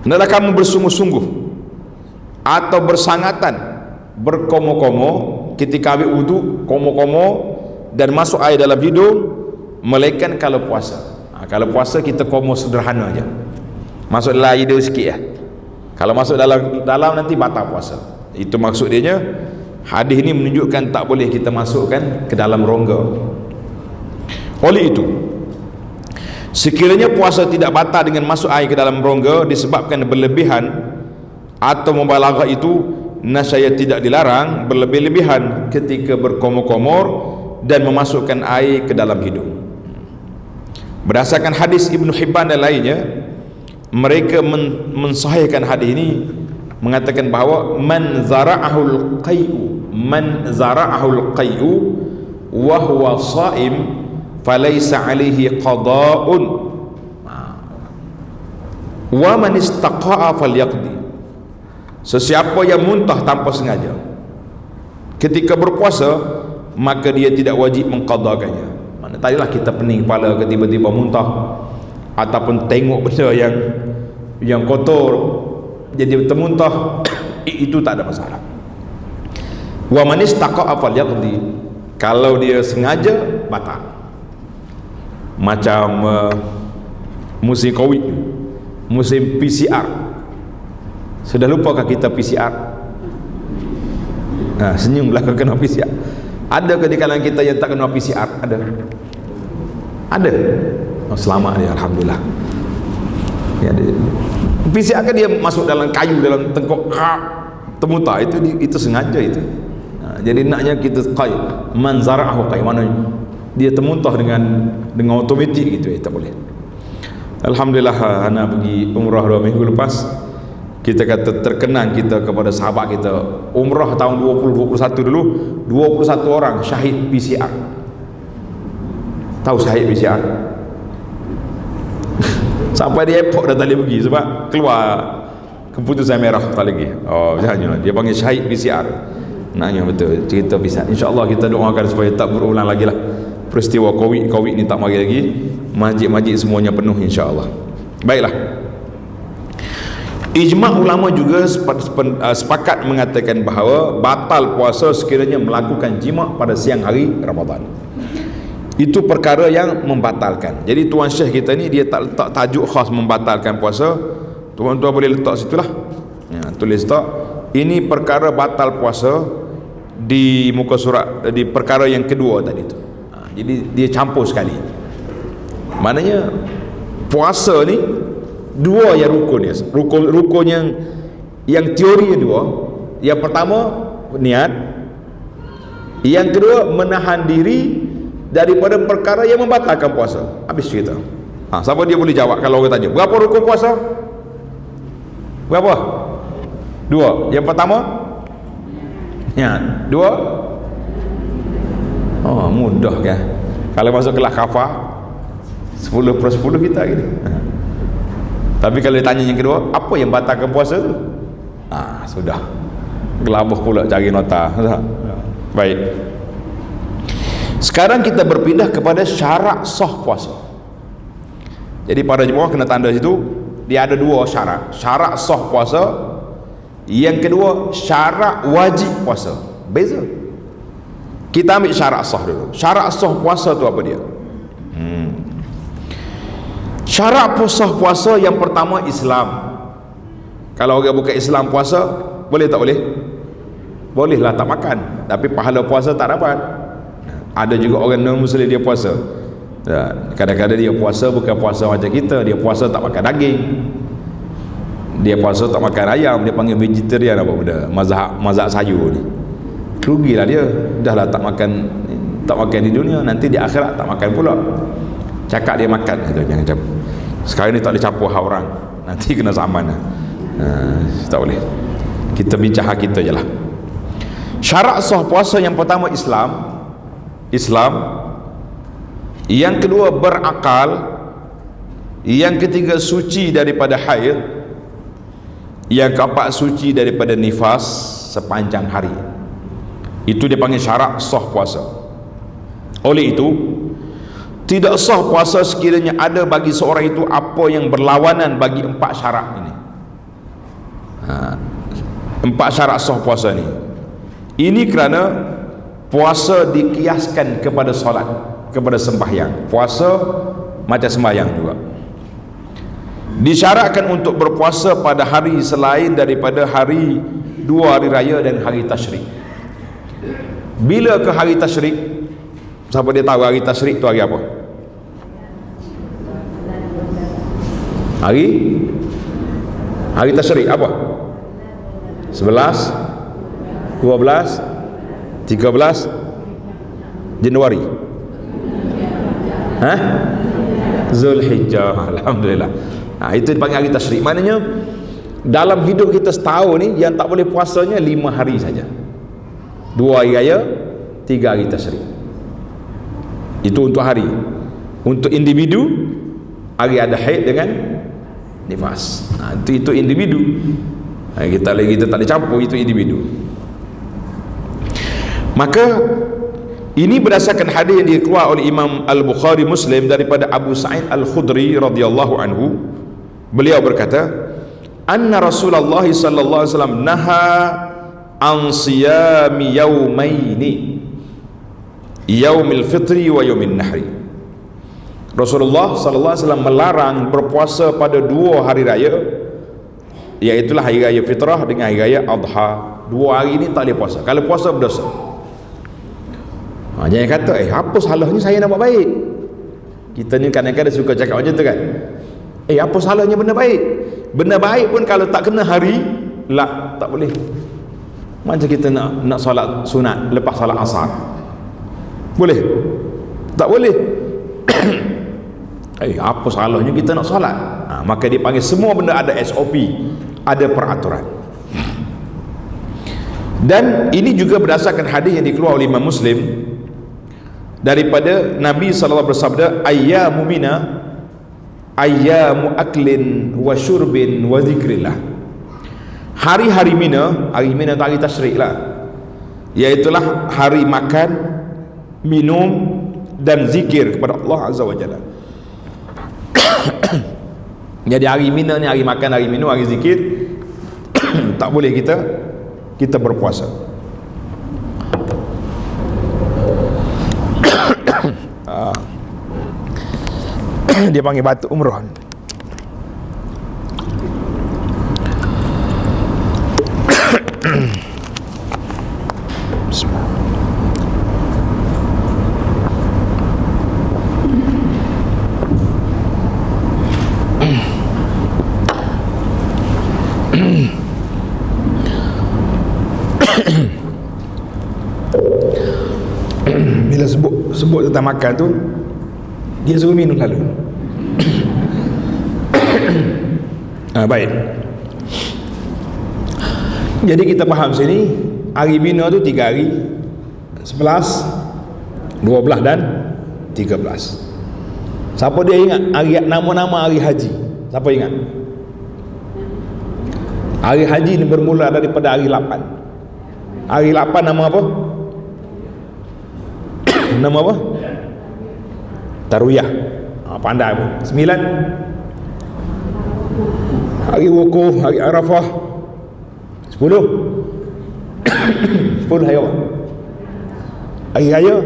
Hendaklah kamu bersungguh-sungguh atau bersangatan, berkomo-komo ketika ambil wudu, komo-komo dan masuk air dalam hidung, melainkan kalau puasa. Kalau puasa kita komo sederhana aja, masuk dalam hidung sikit ya. Kalau masuk dalam nanti batal puasa. Itu maksud dia. Hadis ini menunjukkan tak boleh kita masukkan ke dalam rongga. Oleh itu, sekiranya puasa tidak batal dengan masuk air ke dalam rongga disebabkan berlebihan atau mubalaghah, itu nasaya tidak dilarang berlebih-lebihan ketika berkomor-komor dan memasukkan air ke dalam hidung. Berdasarkan hadis Ibnu Hibban dan lainnya, mereka mensahihkan hadis ini, mengatakan bahawa man zara'ahul qai'u wa huwa sha'im falaysa alaihi qada'un wa man istaqa'a falyaqdi. Sesiapa yang muntah tanpa sengaja ketika berpuasa, maka dia tidak wajib mengqadakannya. Mana tadilah kita pening kepala ke tiba-tiba muntah, ataupun tengok benda yang kotor jadi termuntah, itu tak ada masalah. Wa man istaqa'a falyaqdi, kalau dia sengaja batal. Macam musim Covid, musim PCR. Sudah lupakah kita PCR? Senyumlah kalau kena PCR. Ada ke di kalangan kita yang tak kena PCR? Ada. Oh, selamat dia, alhamdulillah. Ya, PCR kan dia masuk dalam kayu, dalam tengkok, termuntah, itu sengaja itu. Jadi naknya kita man zara'ahu qai, mana dia termuntah dengan automatik gitu, tak boleh. Alhamdulillah, ana pergi umrah 2 minggu lepas, kita kata terkenang kita kepada sahabat kita, umrah tahun 2021 dulu, 21 orang syahid PCR. Tahu syahid PCR? Sampai di airport dah tak boleh pergi sebab keluar keputusan merah tak lagi. Oh, misalnya dia panggil syahid PCR. Naknya betul cerita PCR. InsyaAllah kita doakan supaya tak berulang lagi lah peristiwa Covid ni, tak mari lagi. Masjid-masjid semuanya penuh insyaAllah. Baiklah, ijma' ulama juga sepakat mengatakan bahawa batal puasa sekiranya melakukan jima' pada siang hari Ramadan. Itu perkara yang membatalkan. Jadi Tuan Syekh kita ni dia tak letak tajuk khas membatalkan puasa. Tuan-tuan boleh letak situlah. Tulis tak, ini perkara batal puasa di muka surat, di perkara yang kedua tadi tu. Jadi dia campur sekali. Maknanya puasa ni dua yang rukun dia. Rukun yang teori dua. Yang pertama niat. Yang kedua menahan diri daripada perkara yang membatalkan puasa. Habis cerita. Siapa dia boleh jawab kalau orang tanya, berapa rukun puasa? Berapa? 2. Yang pertama? Ya, 2. Oh, mudah kan? Kalau masuk kelas kafah 10/10 kita gitu. Tapi kalau ditanya yang kedua, apa yang batalkan puasa tu? Sudah. Gelabah pula cari nota. Baik. Sekarang kita berpindah kepada syarat sah puasa. Jadi para jemaah kena tanda situ, dia ada 2 syarat. Syarat sah puasa, yang kedua syarat wajib puasa. Beza. Kita ambil syarat sah dulu. Syarat sah puasa tu apa dia? Syarat sah puasa yang pertama Islam. Kalau orang bukan Islam puasa, boleh tak boleh? Bolehlah tak makan, tapi pahala puasa tak dapat. Ada juga orang non-Muslim dia puasa. Kadang-kadang dia puasa bukan puasa macam kita, dia puasa tak makan daging, dia puasa tak makan ayam, dia panggil vegetarian apa benda, mazhab sayur ni. Rugilah dia, dah lah tak makan di dunia, nanti di akhirat tak makan pula. Cakap dia makan itu, jangan macam sekarang ni tak boleh campur hak orang, nanti kena saman lah. Tak boleh, kita bincang hak kita je lah. Syarat sah puasa yang pertama Islam. Yang kedua berakal. Yang ketiga suci daripada haid. Yang keempat suci daripada nifas sepanjang hari. Itu dia panggil syarat sah puasa. Oleh itu, tidak sah puasa sekiranya ada bagi seorang itu apa yang berlawanan bagi 4 syarat ini. 4 syarat sah puasa ni. Ini kerana puasa dikiaskan kepada solat, kepada sembahyang. Puasa macam sembahyang juga. Disyaratkan untuk berpuasa pada hari selain daripada hari 2 hari raya dan hari tasyrik. Bila ke hari tasyrik? Siapa dia tahu hari tasyrik tu hari apa? Hari tasyrik apa? 11, 12, 13 Januari. Zulhijjah. Alhamdulillah. Itu dipanggil hari tasyrik. Maknanya dalam hidup kita setahun ni yang tak boleh puasanya 5 hari saja. 2 hari raya, 3 hari tasyrik. Itu untuk hari. Untuk individu, hari ada haid dengan nifas. Itu individu. Kita tak dicampur, itu individu. Maka ini berdasarkan hadis yang dikeluarkan oleh Imam Al-Bukhari Muslim daripada Abu Sa'id Al-Khudri radhiyallahu anhu. Beliau berkata, anna Rasulullah sallallahu alaihi wasallam naha an siyami yaumaini, yaumil fitri wa yaumin nahri. Rasulullah sallallahu alaihi wasallam melarang berpuasa pada 2 hari raya, iaitulah hari raya fitrah dengan hari raya adha. 2 hari ni tak boleh puasa. Kalau puasa berdosa. Jangan kata apa salahnya saya nak buat baik. Kita ni kadang-kadang suka cakap macam tu kan. Apa salahnya benda baik? Benda baik pun kalau tak kena hari, tak boleh. Macam kita nak solat sunat lepas solat asar, boleh? Tak boleh. Apa salahnya kita nak solat? Maka dia panggil semua benda ada SOP, ada peraturan. Dan ini juga berdasarkan hadis yang dikeluarkan oleh Imam Muslim daripada Nabi sallallahu alaihi wasallam bersabda, ayyamu mina ayyamu aklin wa syurbin wa zikrillah. Hari-hari Mina, hari Mina hari tasyrik lah, iaitulah hari makan, minum dan zikir kepada Allah Azza wa Jalla. Jadi hari Mina ni hari makan, hari minum, hari zikir. Tak boleh kita berpuasa. Dia panggil batuk umrah. Bila sebut tentang makan tu, dia suruh minum lalu. Baik. Jadi kita faham sini hari Mina tu 3 hari, 11, 12 dan 13. Siapa dia ingat nama-nama hari haji? Siapa ingat? Hari haji ni bermula daripada hari 8. Hari 8 nama apa? Nama apa? Tarwiyah. Pandai pun. 9 hari wukuf, hari Arafah. 10 10 hari apa? Hari raya,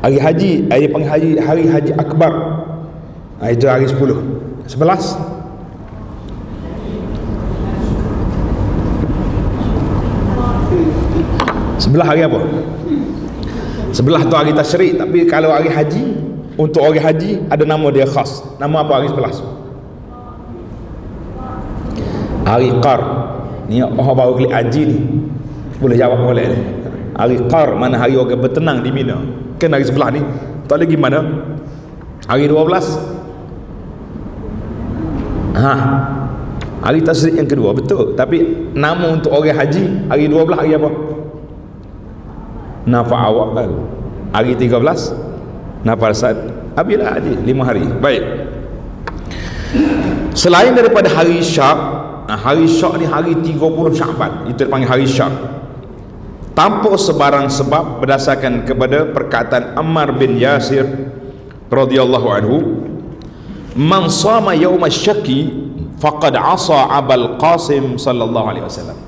hari haji, hari panggil hari haji akbar. Itu hari 10. 11 sebelah hari apa? Sebelah tu hari tasyrik. Tapi kalau hari haji, untuk orang haji ada nama dia khas. Nama apa hari 11? Hari Qar. Ni orang baru klik haji ni boleh jawab boleh ni. Hari Qar, mana hari orang bertenang di Mina. Kan hari sebelah ni. Tak lagi mana? Hari 12. Hari tasyrik yang kedua, betul. Tapi nama untuk orang haji hari 12 hari apa? Nafar awal kan. Hari 13 nafar sad. Abilah haji 5 hari. Baik. Selain daripada hari Syak, hari Syak ni hari 30 Sya'ban, itu dipanggil hari Syak. tanpa sebarang sebab, berdasarkan kepada perkataan Ammar bin Yasir radhiyallahu anhu, man sama yaum asy-syakki faqad asa Abul Qasim sallallahu alaihi wasallam.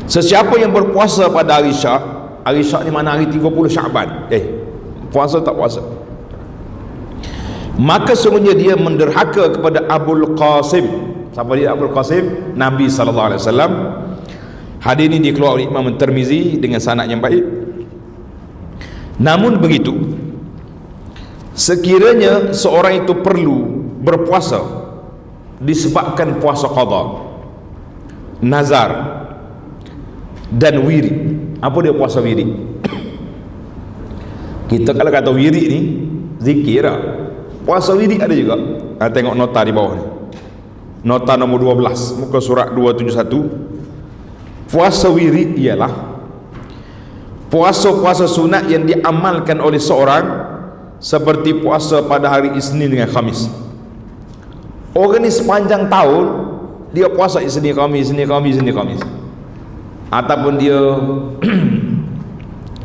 Sesiapa yang berpuasa pada hari Syak, hari Syak ni mana hari 30 Syaban, puasa tak puasa, maka sungguhnya dia menderhaka kepada Abul Qasim. Siapa dia Abul Qasim? Nabi sallallahu alaihi wasallam. Hadis ini dikeluarkan oleh Imam Tirmizi dengan sanad yang baik. Namun begitu, sekiranya seorang itu perlu berpuasa disebabkan puasa qada, nazar dan wirid. Apa dia puasa wirid? Kita kalau kata wirid ni zikir lah. Puasa wirid ada juga. Tengok nota di bawah ni, nota nombor 12, muka surat 271. Puasa wirid ialah puasa-puasa sunat yang diamalkan oleh seorang, seperti puasa pada hari Isnin dengan Khamis. Orang ni sepanjang tahun dia puasa Isnin Khamis, Isnin Khamis, Isnin Khamis. Ataupun dia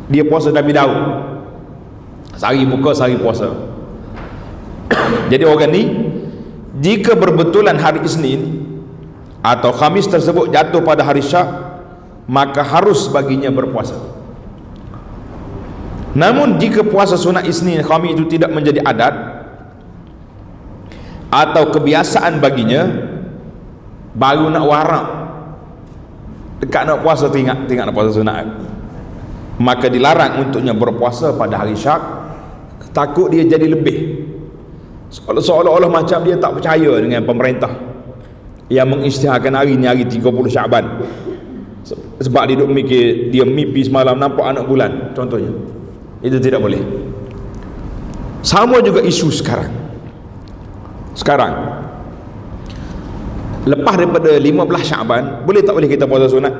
dia puasa Nabi Daud, sehari buka sehari puasa. Jadi orang ni, jika berbetulan hari Isnin atau Khamis tersebut jatuh pada hari Syak, maka harus baginya berpuasa. Namun jika puasa sunat Isnin Khamis itu tidak menjadi adat atau kebiasaan baginya, baru nak warak dekat nak puasa, teringat nak puasa sunat, maka dilarang untuknya berpuasa pada hari Syak. Takut dia jadi lebih, seolah-olah macam dia tak percaya dengan pemerintah yang mengisytiharkan hari ni hari 30 Syaban, sebab dia duduk mikir, dia mimpi semalam nampak anak bulan contohnya. Itu tidak boleh. Sama juga isu sekarang lepas daripada 15 Syaban, boleh tak boleh kita puasa sunat?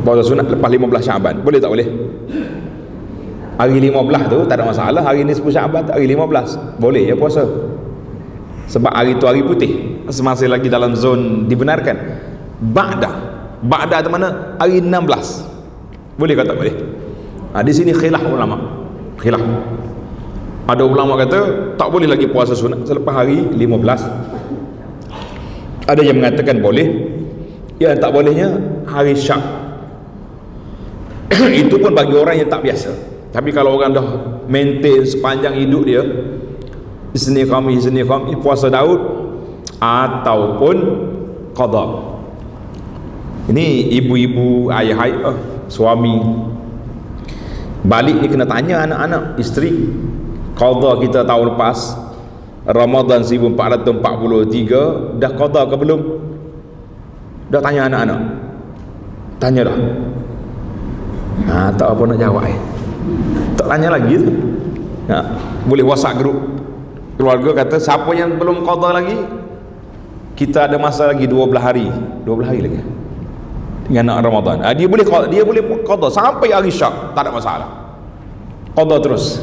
Puasa sunat lepas 15 Syaban boleh tak boleh? Hari 15 tu tak ada masalah. Hari ni 10 Syaban, hari 15 boleh ya puasa, sebab hari tu hari putih, masih lagi dalam zon dibenarkan. Ba'da tu mana? Hari 16 boleh ke tak boleh? Di sini khilaf ulama. Ada ulama kata tak boleh lagi puasa sunat selepas hari 15. Ada yang mengatakan boleh. Yang tak bolehnya hari Syak. Itu pun bagi orang yang tak biasa. Tapi kalau orang dah maintain sepanjang hidup dia, Isnin Khamis puasa Daud ataupun qada. Ini ibu-ibu, ayah, suami balik ni kena tanya anak-anak, isteri. Qada kita tahun lepas Ramadan 1443 dah qada ke belum? Dah tanya anak-anak, tanya dah. Tak apa nak jawab, tak tanya lagi tu. Boleh WhatsApp grup keluarga, kata siapa yang belum qada lagi, kita ada masa lagi 12 hari lagi dengan nak Ramadan. Dia boleh qada sampai hari Syak, tak ada masalah. Qada terus,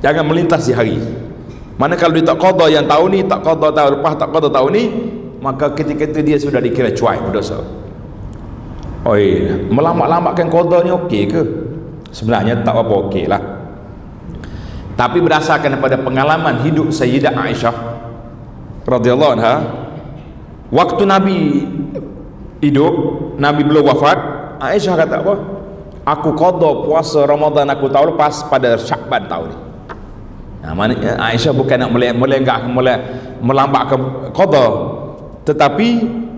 jangan melintasi hari. Mana kalau dia tak qada yang tahun ni, tak qada tahun lepas, tak qada tahun ni, maka ketika itu dia sudah dikira cuai, berdosa. Melambat-lambatkan qada ni okey ke? Sebenarnya tak apa okey lah. Tapi berdasarkan daripada pengalaman hidup Sayyidah Aisyah radhiyallahu anha, waktu Nabi hidup, Nabi belum wafat, Aisyah kata apa? Aku qada puasa Ramadan aku tahun lepas pada Syaban tahun ni. Maknanya Aisyah bukan nak melambatkan qada, tetapi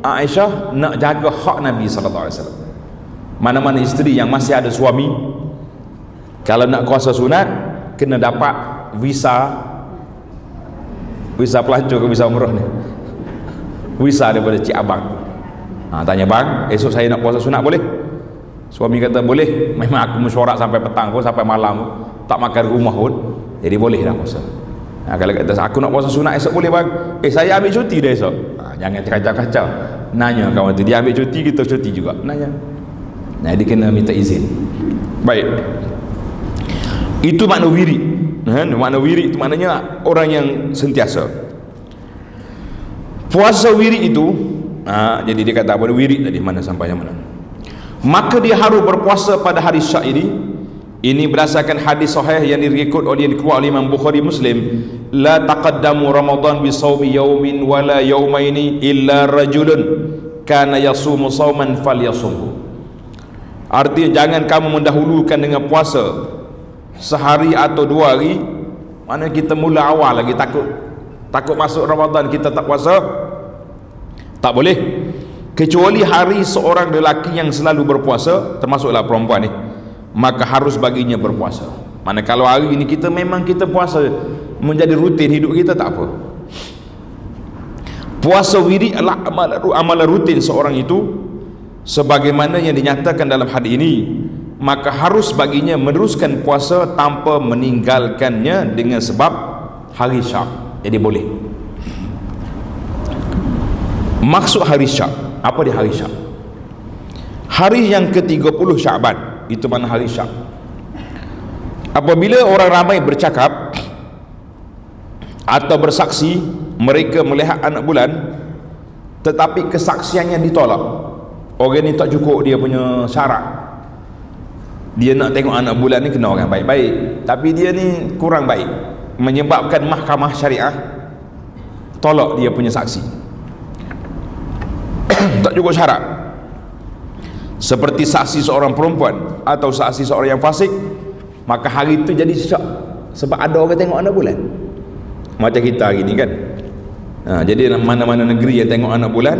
Aisyah nak jaga hak Nabi sallallahu alaihi wasallam. Mana-mana isteri yang masih ada suami, kalau nak puasa sunat kena dapat visa pelancong ke visa umrah ni, visa daripada Cik Abang. Tanya bang, esok saya nak puasa sunat boleh? Suami kata boleh. Memang aku mesyuarat sampai petang pun, sampai malam, tak makan rumah pun, jadi boleh dah puasa. Kalau kata aku nak puasa sunat esok boleh bang, saya ambil cuti dah esok. Jangan kacau-kacau. Nanya kawan tu, dia ambil cuti, kita cuti juga, nanya. Dia kena minta izin. Baik, itu makna wirid. Makna wirid itu maknanya orang yang sentiasa puasa wirid itu. Jadi dia kata apa, wirid tadi mana sampai yang mana. Maka dia harus berpuasa pada hari Syak ini berdasarkan hadis sahih yang diriwayatkan oleh Imam Bukhari Muslim. La taqaddamu Ramadan bi shaumi yaumin wala yaumaini illa rajulun kana yasumu sauman falyasumhu. Artinya jangan kamu mendahulukan dengan puasa sehari atau 2 hari. Mana kita mula awal lagi takut masuk Ramadan kita tak puasa, tak boleh, kecuali hari seorang lelaki yang selalu berpuasa, termasuklah perempuan ni, maka harus baginya berpuasa. Mana kalau hari ini kita memang kita puasa menjadi rutin hidup kita, tak apa. Puasa wirid adalah amalan rutin seorang itu sebagaimana yang dinyatakan dalam hadis ini, maka harus baginya meneruskan puasa tanpa meninggalkannya dengan sebab hari Syak. Jadi boleh. Maksud hari Syak, apa dia hari Syak? Hari yang ke-30 Syaban, itu mana hari Syak. Apabila orang ramai bercakap atau bersaksi mereka melihat anak bulan tetapi kesaksiannya ditolak, orang ni tak cukup dia punya syarat, dia nak tengok anak bulan ni kena orang baik-baik, tapi dia ni kurang baik, menyebabkan mahkamah syariah tolak dia punya saksi, tak cukup syarat, seperti saksi seorang perempuan atau saksi seorang yang fasik, maka hari itu jadi syak sebab ada orang tengok anak bulan. Macam kita hari ni kan, jadi mana-mana negeri yang tengok anak bulan,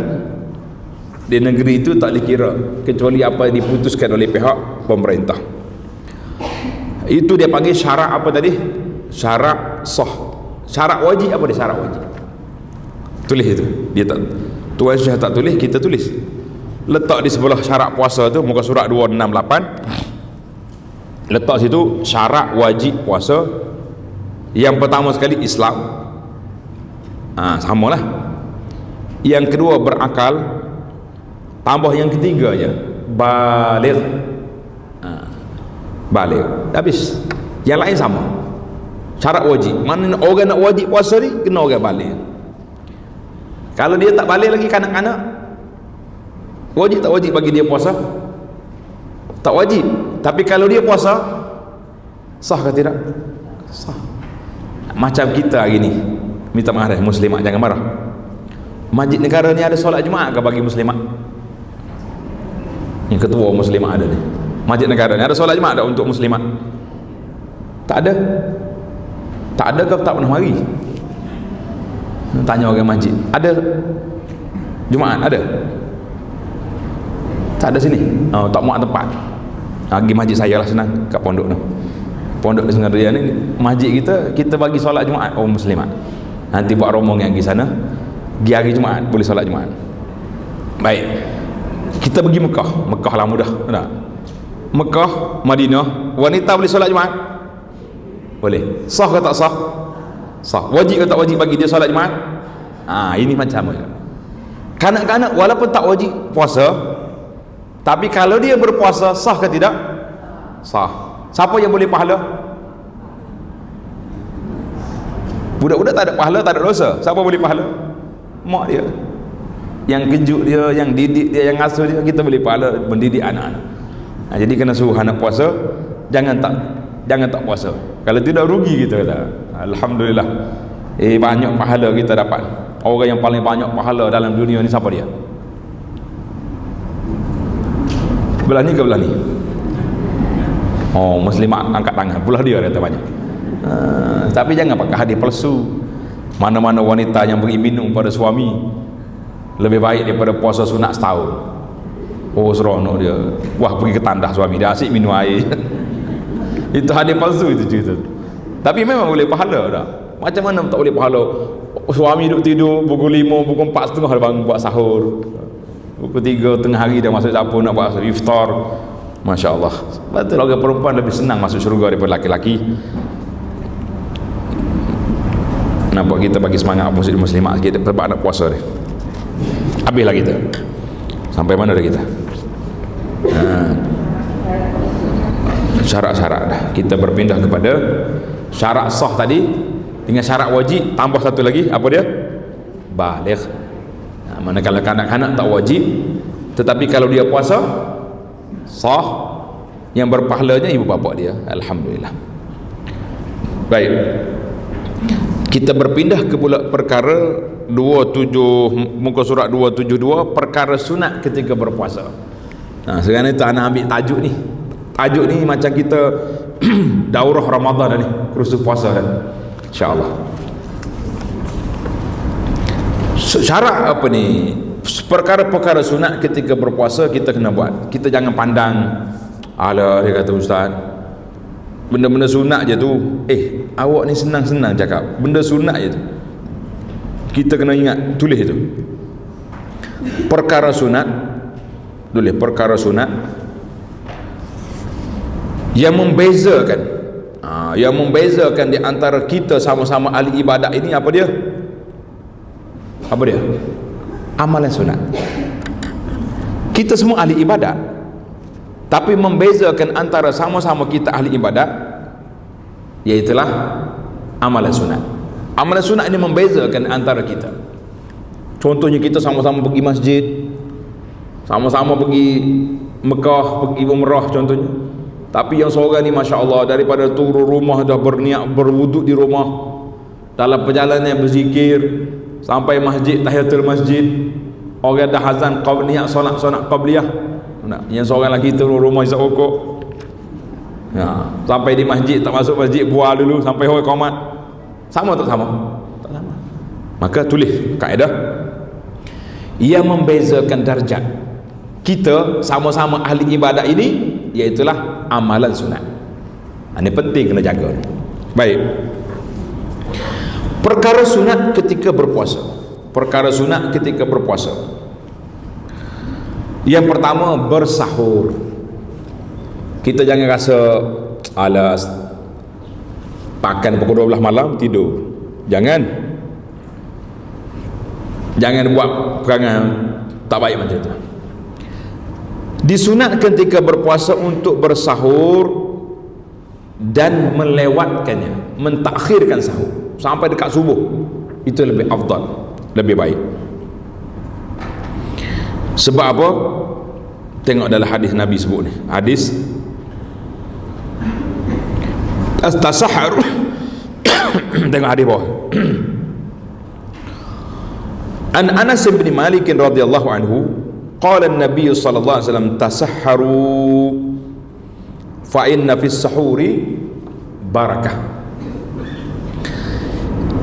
di negeri itu tak dikira kecuali apa yang diputuskan oleh pihak pemerintah. Itu dia panggil syarat apa tadi? Syarat sah. Syarat wajib apa dia? Syarat wajib. Tulis itu. Dia tak, Tuan Syekh tak tulis, kita tulis. Letak di sebelah syarat puasa tu, muka surat 268. Letak situ syarat wajib puasa. Yang pertama sekali Islam. Samalah. Yang kedua berakal. Tambah yang ketiga je, baligh. Baligh. Habis. Yang lain sama. Syarat wajib. Mana orang nak wajib puasa ni kena orang baligh. Kalau dia tak baligh lagi kanak-kanak, wajib tak wajib bagi dia puasa? Tak wajib. Tapi kalau dia puasa, sah ke tidak? Sah. Macam kita hari ni, minta maaf muslimat, jangan marah. Masjid negara ni ada solat Jumaat ke bagi muslimat? Yang ketua muslimat ada ni. Masjid negara ni ada solat Jumaat tak untuk muslimat? Tak ada. Tak ada ke tak pernah mari? Tanya orang masjid, ada Jumaat? Ada? Tak ada sini? Tak muat tempat. Pergi masjid saya lah, senang, kat pondok tu. Pondok di Sengaria ni, masjid kita bagi solat Jumaat orang muslimat. Nanti buat rombongan yang pergi sana, pergi hari Jumaat boleh solat Jumaat. Baik, kita pergi Mekah lah mudah tak? Mekah, Madinah, wanita boleh solat Jumaat? Boleh. Sah ke tak sah? Sah. Wajib ke tak wajib bagi dia solat Jumaat? Ini macam mana? Kanak-kanak walaupun tak wajib puasa, tapi kalau dia berpuasa, sah ke tidak? Sah. Siapa yang boleh pahala? Budak-budak tak ada pahala, tak ada dosa. Siapa boleh pahala? Mak dia, yang kejut dia, yang didik dia, yang ngasuh dia. Kita boleh pahala mendidik anak-anak. Jadi kena suruh anak puasa, jangan tak puasa. Kalau tidak rugi kita kata. Alhamdulillah, banyak pahala kita dapat. Orang yang paling banyak pahala dalam dunia ni siapa dia? Belah ni ke belah ni? Muslimat angkat tangan, belah dia kata banyak. Tapi jangan pakai hadis palsu. Mana-mana wanita yang beri minum pada suami lebih baik daripada puasa sunat setahun. Seronok dia. Wah, pergi ke tandas suami dia, asyik minum air. Itu hadis palsu itu cerita. Tapi memang boleh pahala dah. Macam mana tak boleh pahala? Suami duduk tidur pukul 5, pukul 4.30 dia bangun buat sahur. Pukul 3 tengah hari dia masuk dapur nak buat iftar. Masya Allah. Betul, orang perempuan lebih senang masuk syurga daripada laki-laki. Nampak kita bagi semangat muslimat kita sebab nak puasa ni. Habislah kita. Sampai mana dah kita? Syarat-syarat dah. Kita berpindah kepada syarat sah tadi dengan syarat wajib, tambah satu lagi, apa dia? Baligh. Manakala kanak-kanak tak wajib, tetapi kalau dia puasa sah. Yang berpahalanya ibu bapa dia, alhamdulillah. Baik, kita berpindah ke pula perkara 27, muka surat 272, perkara sunat ketika berpuasa. Sekarang itu anak ambil tajuk ni. Tajuk ni macam kita daurah Ramadan ni, kursus puasa kan, insya-Allah. Syarat apa ni? Perkara-perkara sunat ketika berpuasa kita kena buat. Kita jangan pandang, alah, dia kata ustaz, benda-benda sunat je tu. Awak ni senang-senang cakap benda sunat je tu. Kita kena ingat, tulis itu perkara sunat, tulis perkara sunat yang membezakan, yang membezakan di antara kita sama-sama ahli ibadat ini. Apa dia? Apa dia? Amalan sunat. Kita semua ahli ibadat, tapi membezakan antara sama-sama kita ahli ibadat, iaitulah amalan sunat. Amalan sunat ini membezakan antara kita. Contohnya kita sama-sama pergi masjid, sama-sama pergi Mekah, pergi umrah contohnya. Tapi yang seorang ni Masya Allah, daripada turun rumah dah berniat berwuduk di rumah, dalam perjalanan berzikir, sampai masjid, tahiyatul masjid, orang dah azan, niat solat qabliyah. Yang seorang lagi turun rumah isap rokok, sampai di masjid, tak masuk masjid, buah dulu sampai hari qomat. Sama tak sama? Tak sama. Maka tulis kaedah yang membezakan darjat kita sama-sama ahli ibadat ini, iaitulah amalan sunat. Ini penting kena jaga. Baik, perkara sunat ketika berpuasa. Perkara sunat ketika berpuasa, yang pertama, bersahur. Kita jangan rasa alas makan pukul 12 malam tidur. Jangan buat perangai tak baik macam itu. Disunatkan ketika berpuasa untuk bersahur dan melewatkannya, mentakhirkan sahur sampai dekat subuh. Itu lebih afdal, lebih baik. Sebab apa? Tengok dalam hadis Nabi sebut ni, hadis as-tasahhur. Tengok hadis bawah. An Anas bin Malik radhiyallahu anhu qala an-nabiy sallallahu alaihi wasallam tasahharu fa inna fis sahuri barakah.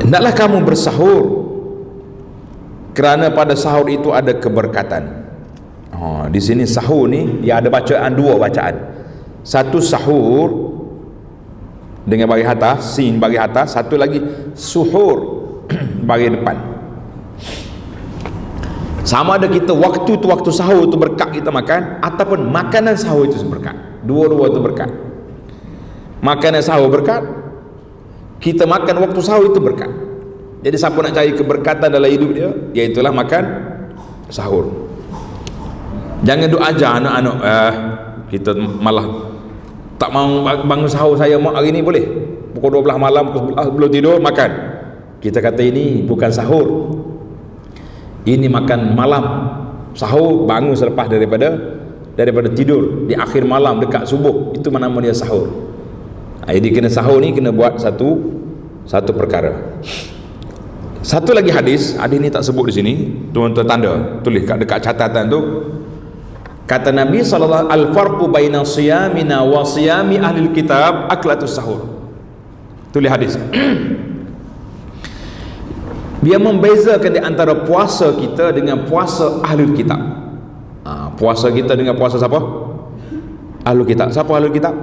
Hendaklah kamu bersahur kerana pada sahur itu ada keberkatan. Di sini sahur ni dia ada bacaan, dua bacaan. Satu sahur dengan bagi atas, sin bagi atas, satu lagi suhur bagi depan. Sama ada kita waktu tu, waktu sahur tu berkat kita makan, ataupun makanan sahur itu berkat. Dua-dua itu berkat. Makanan sahur berkat, kita makan waktu sahur itu berkat. Jadi siapa nak cari keberkatan dalam hidup dia, iaitulah makan sahur. Jangan duk ajar anak-anak, kita malah tak mau bangun sahur, saya mau hari ni boleh pukul 12 malam, pukul 11 belum tidur makan. Kita kata ini bukan sahur, ini makan malam. Sahur bangun selepas daripada tidur di akhir malam dekat subuh, itu nama dia sahur. Jadi kena sahur ni kena buat satu perkara. Satu lagi hadis ni tak sebut di sini, tuan-tuan tanda, tulis dekat catatan tu. Kata Nabi sallallahu alaihi wasallam, al-farqu baina siyamina wa siyami ahli kitab aklatus sahur. Tulis hadis. Dia membezakan di antara puasa kita dengan puasa ahli kitab. Puasa kita dengan puasa siapa? Ahli kitab. Siapa ahli kitab?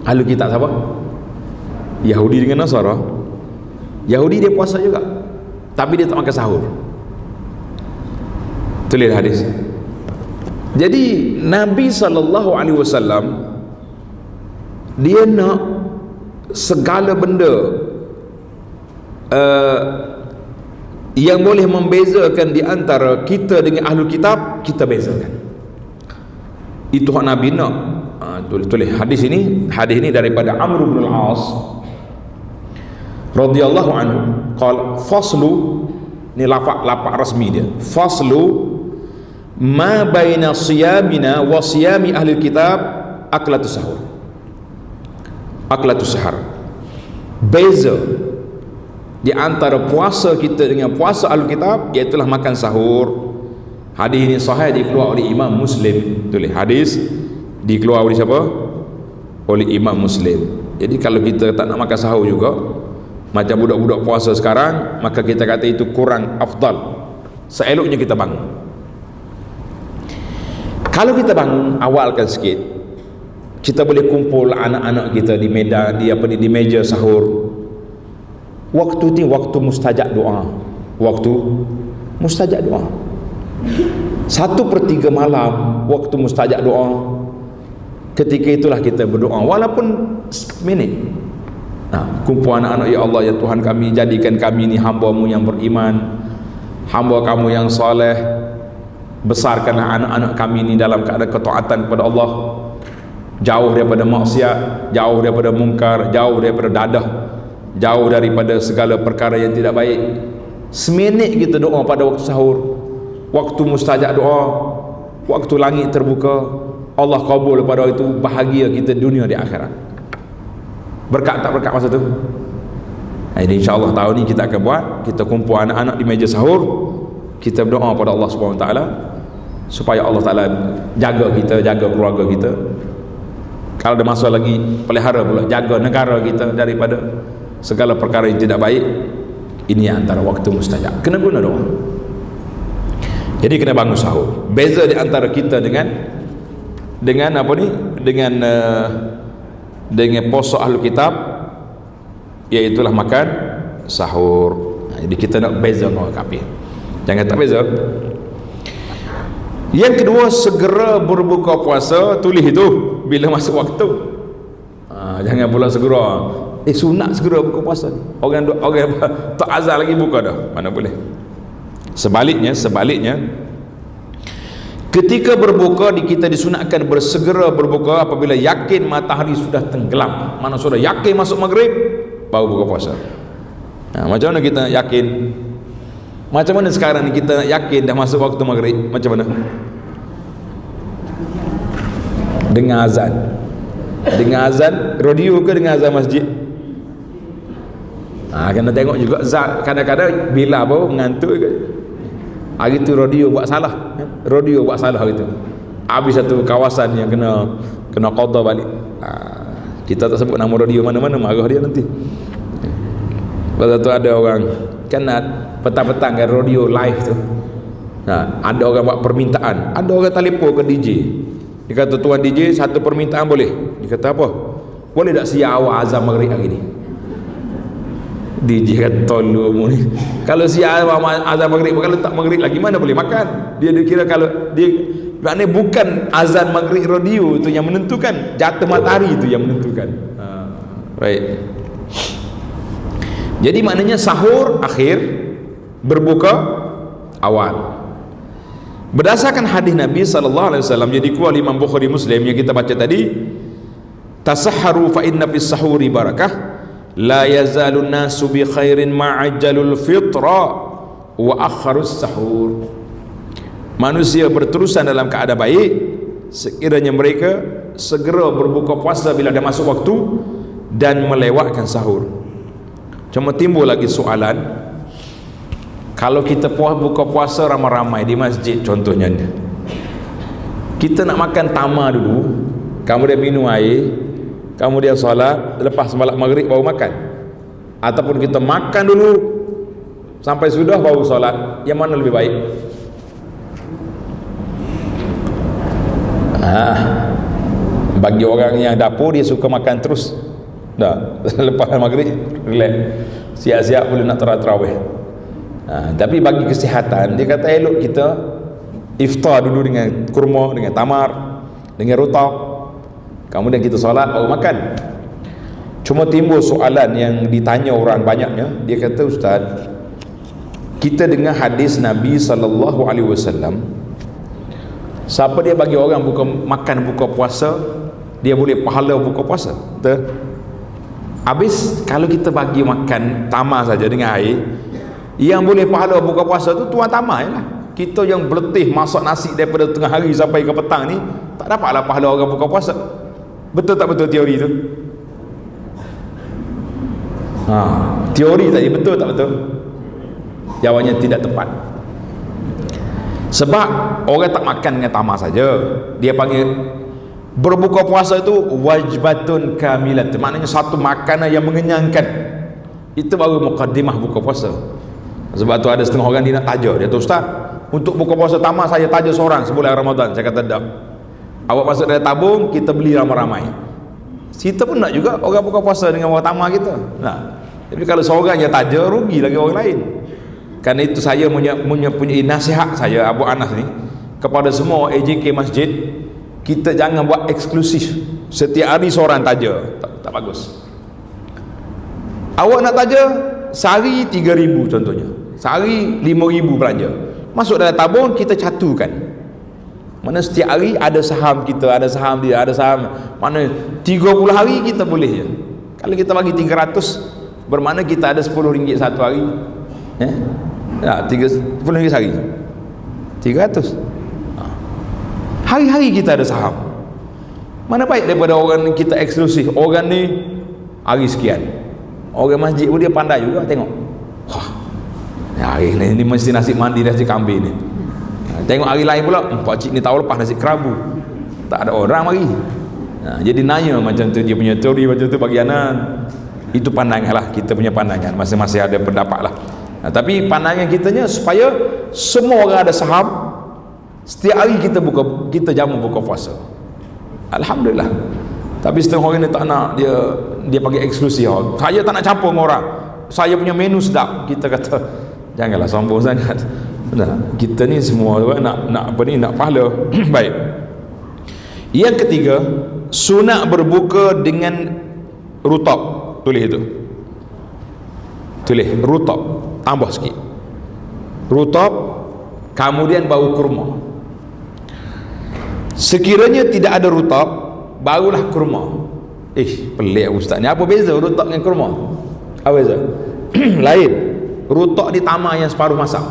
Ahli kitab siapa? Yahudi dengan Nasara. Yahudi dia puasa juga, tapi dia tak makan sahur. Tulis hadis. Jadi Nabi SAW dia nak segala benda yang boleh membezakan di antara kita dengan ahli kitab, kita bezakan. Itu hak Nabi nak. Tulis hadis ini daripada Amr bin al-As radhiyallahu anhu qala faslu Ini lapak rasmi dia. Faslu ma baina siyamina wa siyami ahli kitab aklatus sahur. Aklatus sahar. Beza di antara puasa kita dengan puasa ahli kitab iaitulah makan sahur. Hadis ini sahih dikeluarkan oleh Imam Muslim. Tulis hadis dikeluarkan oleh siapa? Oleh Imam Muslim. Jadi kalau kita tak nak makan sahur juga macam budak-budak puasa sekarang, maka kita kata itu kurang afdal. Seeloknya kita bangun. Kalau kita bangun awalkan sikit, kita boleh kumpul anak-anak kita di medan, di meja sahur. Waktu ni waktu mustajab doa. Waktu mustajab doa. 1/3 malam waktu mustajab doa. Ketika itulah kita berdoa walaupun minit. Kumpul anak-anak, ya Allah, ya Tuhan kami, jadikan kami ni hamba-Mu yang beriman, hamba Kamu yang soleh. Besarkanlah anak-anak kami ni dalam keadaan ketaatan kepada Allah, jauh daripada maksiat, jauh daripada mungkar, jauh daripada dadah, jauh daripada segala perkara yang tidak baik. Seminit kita doa pada waktu sahur, waktu mustajab doa, waktu langit terbuka, Allah kabul pada itu, bahagia kita dunia di akhirat. Berkat tak berkat masa tu? Jadi insyaAllah tahun ni kita akan buat, kita kumpul anak-anak di meja sahur, kita berdoa pada Allah SWT supaya Allah Ta'ala jaga kita, jaga keluarga kita. Kalau ada masa lagi, pelihara pula, jaga negara kita daripada segala perkara yang tidak baik. Ini antara waktu mustajab, kena guna doa. Jadi kena bangun sahur. Beza di antara kita dengan apa ni, dengan puasa ahli kitab, iaitulah makan sahur. Jadi kita nak beza dengan orang kafir, jangan tak beza. Yang kedua, segera berbuka puasa. Tulis itu bila masuk waktu. Jangan pula segera sunat segera buka puasa. Orang tak azan lagi buka dah, mana boleh. Sebaliknya ketika berbuka kita disunatkan bersegera berbuka apabila yakin matahari sudah tenggelam. Mana sudah yakin masuk maghrib, baru buka puasa. Macam mana kita yakin? Macam mana sekarang ni kita yakin dah masuk waktu maghrib? Macam mana? Dengar azan. Dengar azan radio ke dengar azan masjid? Kena tengok juga. Kadang-kadang bila baru mengantuk ke, hari tu radio buat salah. Radio buat salah gitu. Habis satu kawasan yang kena qada balik. Kita tak sebut nama radio mana-mana, marah dia nanti. Lepas tu ada orang kan petang-petang kan radio live tu. Ada orang buat permintaan, ada orang telefon ke DJ. Dia kata, tuan DJ, satu permintaan boleh? Dia kata apa? Boleh tak siap awak azan maghrib hari ni? DJ kata, tolong ni, kalau siap azan maghrib, kalau tak maghrib lagi mana boleh makan? Dia kira kalau dia, maknanya bukan azan maghrib radio itu yang menentukan, jatuh matahari itu yang menentukan. Baik. Jadi maknanya sahur akhir, berbuka awal. Berdasarkan hadis Nabi SAW, jadi kual Imam Bukhari Muslim yang kita baca tadi, tasahharu fa inna fis sahuri barakah, la yazalun nasu bi khairin ma'ajjalul fitra wa akharus sahur. Manusia berterusan dalam keadaan baik sekiranya mereka segera berbuka puasa bila dah masuk waktu dan melewatkan sahur. Cuma timbul lagi soalan, kalau kita buka puasa ramai-ramai di masjid contohnya, kita nak makan tamar dulu, kemudian minum air, kemudian solat, lepas solat maghrib baru makan, ataupun kita makan dulu sampai sudah baru solat, yang mana lebih baik? Bagi orang yang dapur, dia suka makan terus dah lepas maghrib relax, siap-siap boleh nak tarawih. Tapi bagi kesihatan, dia kata elok kita iftar dulu dengan kurma, dengan tamar, dengan rutab, kemudian kita solat baru makan. Cuma timbul soalan yang ditanya orang banyaknya. Dia kata, ustaz, kita dengar hadis Nabi SAW, siapa dia bagi orang buka puasa, dia boleh pahala buka puasa. Betul? Habis kalau kita bagi makan tamar saja dengan air, Yang boleh pahala buka puasa tu tuan tamah je lah. Kita yang berletih masak nasi daripada tengah hari sampai ke petang ni, tak dapatlah pahala orang buka puasa. Betul tak betul teori tu? Teori tadi betul tak betul? Jawabannya tidak tepat. Sebab orang tak makan dengan tamah saja. Dia panggil berbuka puasa itu wajibatun kamilat. Maknanya satu makanan yang mengenyangkan. Itu baru mukaddimah buka puasa. Sebab tu ada setengah orang dia nak taja. Dia tu, Ustaz, untuk buka puasa tamah saya taja seorang sebulan Ramadan. Saya kata tak. Awak masuk dari tabung, kita beli ramai-ramai. Kita pun nak juga orang buka puasa dengan orang tamah kita. Nah, tapi kalau seorang yang taja, rugi lagi orang lain. Karena itu saya punya nasihat saya, Abu Anas ni, kepada semua AJK masjid, kita jangan buat eksklusif. Setiap hari seorang taja. Tak bagus. Awak nak taja sehari 3,000 contohnya, sehari 5,000 belanja, masuk dalam tabung, kita catukan. Mana setiap hari ada saham kita, ada saham dia, ada saham. Mana 30 hari kita boleh je. Kalau kita bagi 300, bermakna kita ada RM10 satu hari. Ya, 30 ringgit sehari, 300. Hari-hari kita ada saham. Mana baik daripada orang kita eksklusif. Orang ni hari sekian, orang masjid pun dia pandai juga tengok. Wah, hari ni mesti nasi mandi, nasi kambing ni. Tengok hari lain pula, pakcik ni tahun lepas nasi kerabu, tak ada orang mari. Jadi nanya macam tu, dia punya teori macam tu bagi anak. Itu pandangan lah, kita punya pandangan, masing-masing ada pendapat lah. Tapi pandangan kitanya supaya semua orang ada saham. Setiap hari kita jamu buka puasa. Alhamdulillah. Tapi setengah orang ni tak nak, dia panggil eksklusif. Saya tak nak campur dengan orang, saya punya menu sedap. Kita kata janganlah sombong sangat. Nah, kita ni semua nak pahala. Baik. Yang ketiga, sunat berbuka dengan rutab. Tulis itu. Tulis rutab, tambah sikit. Rutab, kemudian bau kurma. Sekiranya tidak ada rutab, barulah kurma. Pelik Ustaz ni. Apa beza rutab dengan kurma? Apa beza? Lain. Rutab ni tamar yang separuh masak,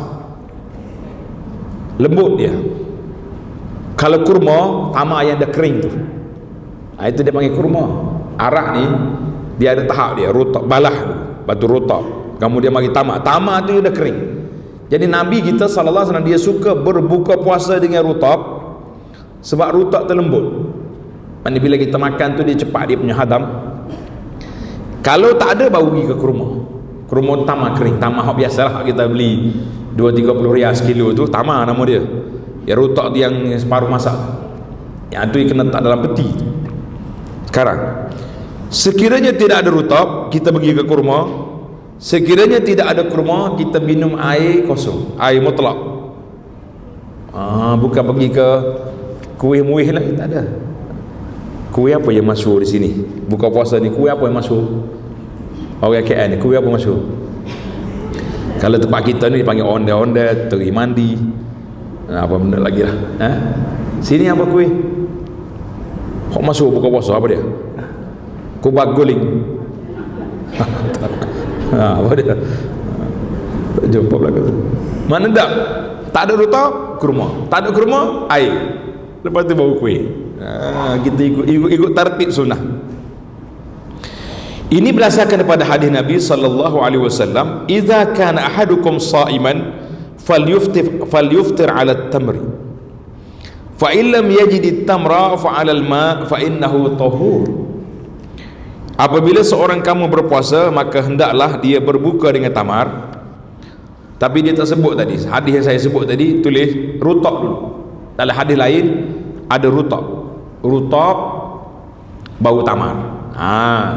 lembut dia. Kalau kurma, tamar yang dah kering tu, itu dia panggil kurma. Arak ni dia ada tahap dia, rutab, balah dulu, batu rutab, kemudian mari tamar. Tamar tu dah kering. Jadi Nabi kita sallallahu alaihi wasallam dia suka berbuka puasa dengan rutab, sebab rutab tu lembut. Mana bila kita makan tu dia cepat dia punya hadam. Kalau tak ada, baru pergi ke kurma. Kurma tamar kering, tamar hak biasalah kita beli 2-30 rial sekilo tu, tamar nama dia. Ya, rutab dia yang separuh masak, yang tu kena tak dalam peti. Sekarang sekiranya tidak ada rutab, kita pergi ke kurma. Sekiranya tidak ada kurma, kita minum air kosong, air mutlak. Bukan pergi ke kuih-muih lah, tak ada. Kuih apa yang masyhur di sini buka puasa ni? Kuih apa yang masyhur? Orang KL ni kuih apa masyhur? Kalau tempat kita ni dipanggil onde-onde, teri mandi, apa benda lagi lah. Sini apa kuih? Kok masyhur buka puasa apa dia? Kubak guling. Apa dia? Tak jumpa belakang tu. Mana tak ada rutab, kurma. Tak ada kurma, air. Lepas tu baru kuih. Kita ikut tertib sunnah. Ini berdasarkan daripada hadis Nabi sallallahu alaihi wasallam, "Idza kana ahadukum sha'iman falyuftir 'ala at-tamri. Fa in lam yajid at-tamra fa 'ala al-ma' fa innahu tahur." Apabila seorang kamu berpuasa, maka hendaklah dia berbuka dengan tamar. Tapi dia tak sebut tadi. Hadis yang saya sebut tadi tulis rutab dulu. Dalam hadis lain ada rutab. Rutab bau tamar.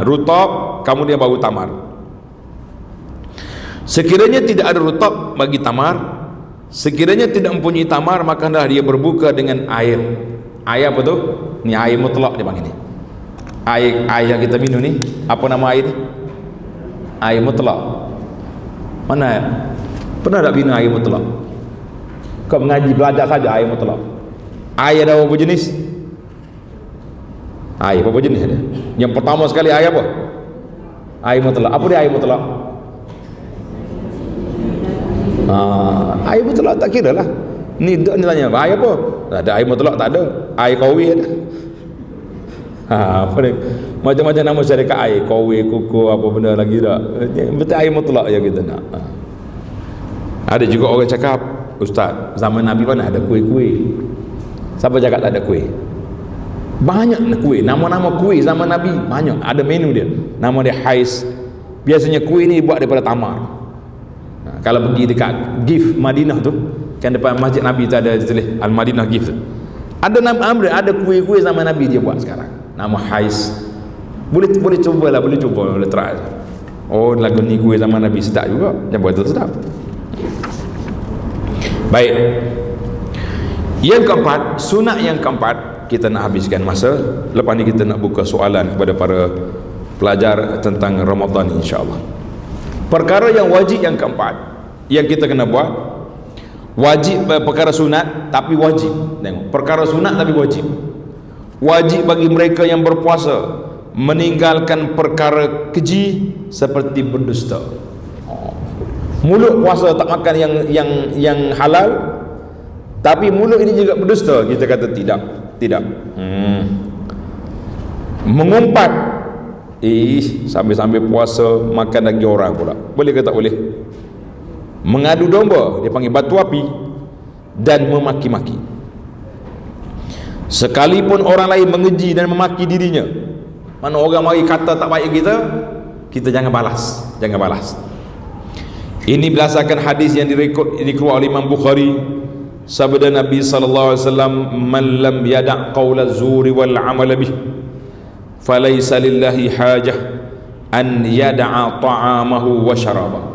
Rutab kemudian bau tamar. Sekiranya tidak ada rutab bagi tamar, sekiranya tidak mempunyai tamar, maka hendaklah dia berbuka dengan air. Air apa tu? Ni air mutlak dia panggil ni. Air yang kita minum ni, apa nama air ni? Air mutlak. Mana pernah tak minum air mutlak? Kau mengaji belajar saja air mutlak. Air ada berapa jenis? Air berapa jenis ada? Yang pertama sekali air apa? Air mutlak. Apa dia air mutlak? Air mutlak tak kira lah. Ni tanya air apa? Tak ada air mutlak, tak ada. Air kawi ada. Apa ni? Macam-macam nama syarikat air, kawi, kuku, apa benda lagi tak. Betul air mutlak je kita nak. Ada juga orang cakap, Ustaz, zaman Nabi mana ada kuih-kuih? Siapa cakap tak ada kuih? Banyak kuih, nama-nama kuih zaman Nabi banyak, ada menu dia. Nama dia Hais. Biasanya kuih ni buat daripada tamar. Kalau pergi dekat Gif Madinah tu, kan depan masjid Nabi tu ada tulis Al-Madinah Gif tu. Ada nama ada kuih-kuih zaman Nabi dia buat sekarang. Nama Hais. Boleh cubalah, boleh try. Oh, lagu ni kuih zaman Nabi sedap juga. Yang buat tu sedap. Baik. Yang keempat, sunat yang keempat, kita nak habiskan masa. Lepas ni kita nak buka soalan kepada para pelajar tentang Ramadan insya-Allah. Perkara yang wajib yang keempat yang kita kena buat, wajib perkara sunat tapi wajib. Tengok, perkara sunat tapi wajib. Wajib bagi mereka yang berpuasa meninggalkan perkara keji seperti berdusta. Mulut puasa tak makan yang halal, tapi mulut ini juga berdusta, kita kata tidak. Mengumpat, sambil-sambil puasa makan daging orang pula, boleh ke tak boleh? Mengadu domba, dia panggil batu api, dan memaki-maki. Sekalipun orang lain mengeji dan memaki dirinya, mana orang mari kata tak baik kita jangan balas. Ini berdasarkan hadis yang dikeluarkan oleh Imam Bukhari. Sabda Nabi sallallahu alaihi wasallam, "Man lam yada' qaula zuri wal 'amal bih, falaysa lillahi hajah an yada'a ta'amahu wa syarabahu."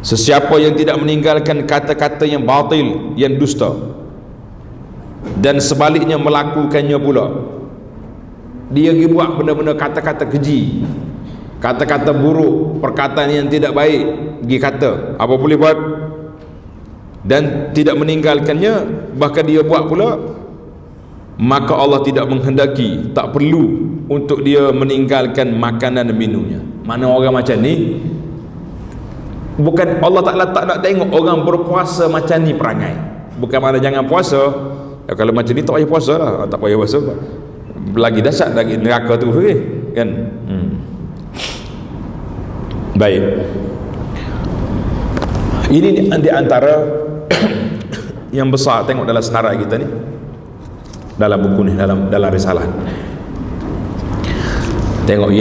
Sesiapa yang tidak meninggalkan kata-kata yang batil, yang dusta, dan sebaliknya melakukannya pula, dia pergi buat benda-benda kata-kata keji, kata-kata buruk, perkataan yang tidak baik, pergi kata apa boleh buat, dan tidak meninggalkannya, bahkan dia buat pula, maka Allah tidak menghendaki, tak perlu untuk dia meninggalkan makanan dan minumnya. Mana orang macam ni, bukan Allah Ta'ala tak nak tengok orang berpuasa macam ni perangai. Bukan mana jangan puasa, kalau macam ni tak payah puasa lah, tak payah puasa lagi dahsyat lagi neraka tu kan. Baik, ini di antara yang besar. Tengok dalam senarai kita ni, dalam buku ni, dalam risalah. Tengok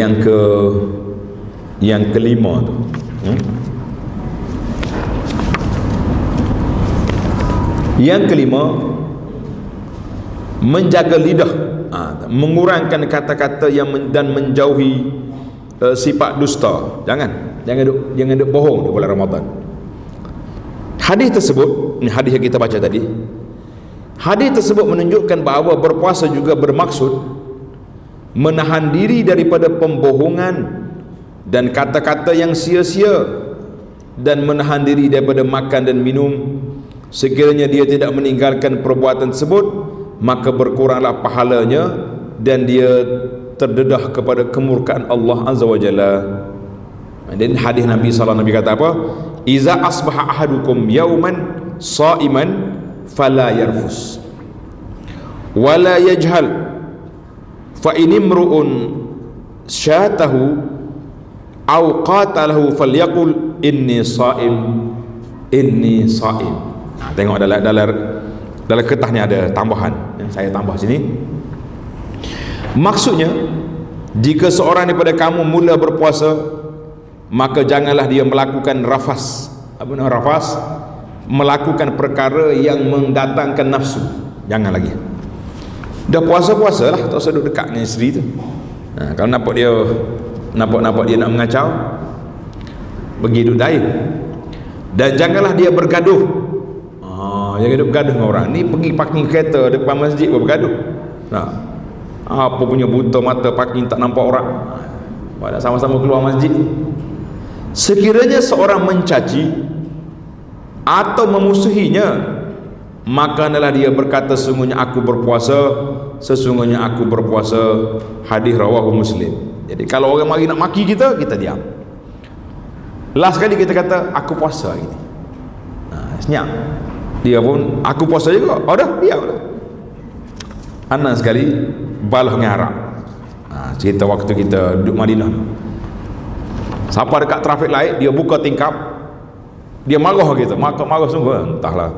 yang kelima tu. Yang kelima, menjaga lidah, mengurangkan kata-kata dan menjauhi sifat dusta. Jangan duk bohong di bulan Ramadan. Hadis tersebut, ini hadis yang kita baca tadi, hadis tersebut menunjukkan bahawa berpuasa juga bermaksud menahan diri daripada pembohongan dan kata-kata yang sia-sia, dan menahan diri daripada makan dan minum. Sekiranya dia tidak meninggalkan perbuatan tersebut, maka berkuranglah pahalanya dan dia terdedah kepada kemurkaan Allah Azza wa Jalla. Dan hadis Nabi sallallahu alaihi wasallam kata apa? Iza asbaha ahadukum yauman sa'iman fala yarfus wala yajhal fa in imru'un syatahu aw qatalahu falyaqul inni sha'im. Tengok dalam kertas ni ada tambahan yang saya tambah sini. Maksudnya, jika seorang daripada kamu mula berpuasa, maka janganlah dia melakukan rafas. Apa nama rafas? Melakukan perkara yang mendatangkan nafsu. Jangan lagi. Dah puasa-puasa lah, tak usah duduk dekat dengan isteri tu. Kalau nampak dia nak mengacau, pergi duduk lain. Dan janganlah dia bergaduh. Jangan duduk bergaduh dengan orang ni. Pergi parking kereta depan masjid bergaduh. Apa punya buta mata parking tak nampak orang. Pada sama-sama keluar masjid. Sekiranya seorang mencaci atau memusuhinya, maka adalah dia berkata, sesungguhnya aku berpuasa. Hadis rawahu Muslim. Jadi kalau orang mari nak maki kita diam. Last kali kita kata aku puasa ini, senyap. Dia pun aku puasa juga. Oh dah, diam dah. Anak sekali balah dengan Arab. Cerita waktu kita duduk Madinah. Siapa dekat trafik light, dia buka tingkap, dia marah kita, marah sungguh, entahlah.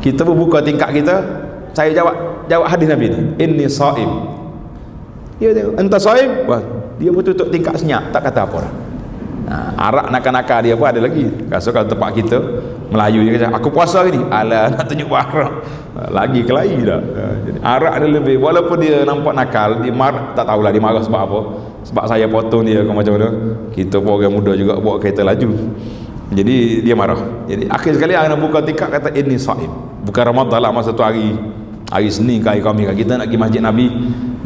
Kita pun buka tingkap kita, saya jawab hadis Nabi ni, inni saim. Dia tengok, entah saim, wah, dia pun tutup tingkap senyap, tak kata apa dah. Arak nakal-nakal dia pun ada lagi. Kalau tempat kita Melayu dia kata aku puasa ni, alah nak tunjuk Arab lagi kelahi dah. Jadi arak dia lebih, walaupun dia nampak nakal, dia marah, tak tahulah dia marah sebab apa, sebab saya potong dia ke macam mana. Kita pun orang muda juga bawa kereta laju, jadi dia marah. Jadi akhir sekali nak buka tingkap kata ini saim, bukan Ramadan lah, masa tu hari Senin ke hari Khamis, kita nak pergi masjid Nabi,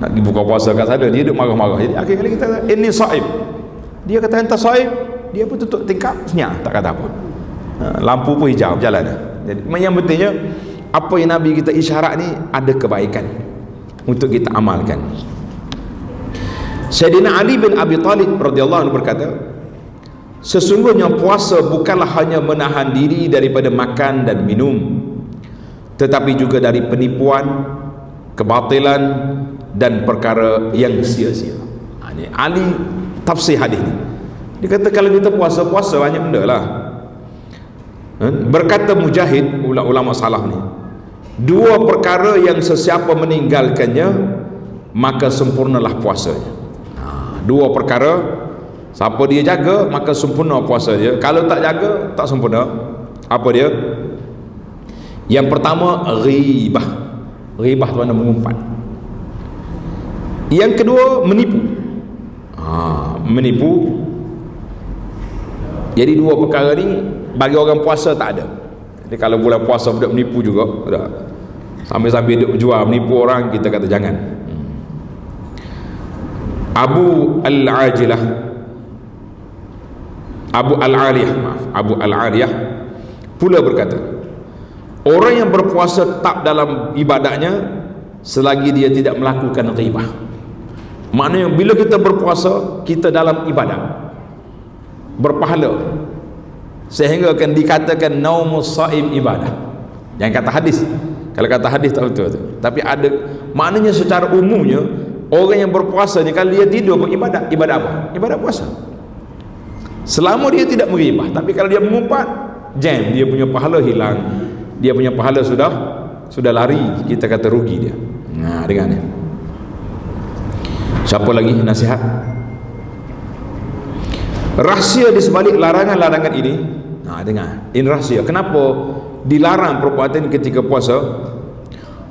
nak pergi buka puasa kat sana, dia duduk marah-marah. Jadi akhir kali kita kata ini saim, dia kata entah saim, dia pun tutup tingkap senyap, tak kata apa. Lampu pun hijau berjalan. Jadi yang pentingnya apa yang Nabi kita isyarat ni ada kebaikan untuk kita amalkan. Sayyidina Ali bin Abi Talib radhiyallahu anhu berkata, sesungguhnya puasa bukanlah hanya menahan diri daripada makan dan minum, tetapi juga dari penipuan, kebatilan dan perkara yang sia-sia. Ini Ali tafsir hadis ni. Dia kata kalau kita puasa banyak benda lah. Berkata Mujahid, ulama salaf ni, dua perkara yang sesiapa meninggalkannya maka sempurnalah puasanya. Dua perkara, siapa dia jaga maka sempurna puasa dia. Kalau tak jaga, tak sempurna. Apa dia? Yang pertama, ghibah. Ghibah tu makna mengumpat. Yang kedua, menipu. Menipu. Jadi dua perkara ni bagi orang puasa tak ada. Jadi kalau bulan puasa budak menipu juga, dah. Sambil-sambil duk jual menipu orang, kita kata jangan. Abu Al-Aliyah pula berkata, orang yang berpuasa tetap dalam ibadahnya selagi dia tidak melakukan ghibah. Maknanya bila kita berpuasa, kita dalam ibadah, berpahala, sehingga akan dikatakan naumus saim ibadah. Jangan kata hadis. Kalau kata hadis tak betul tu. Tapi ada maknanya secara umumnya orang yang berpuasa ni kalau dia tidur beribadat, ibadat apa? Ibadat puasa. Selama dia tidak meribah. Tapi kalau dia mengumpat, jam, dia punya pahala hilang. Dia punya pahala sudah lari, kita kata rugi dia. Dengar ni. Siapa lagi nasihat? Rahsia di sebalik larangan-larangan ini, dengar, ini rahsia. Kenapa dilarang perbuatan ketika puasa,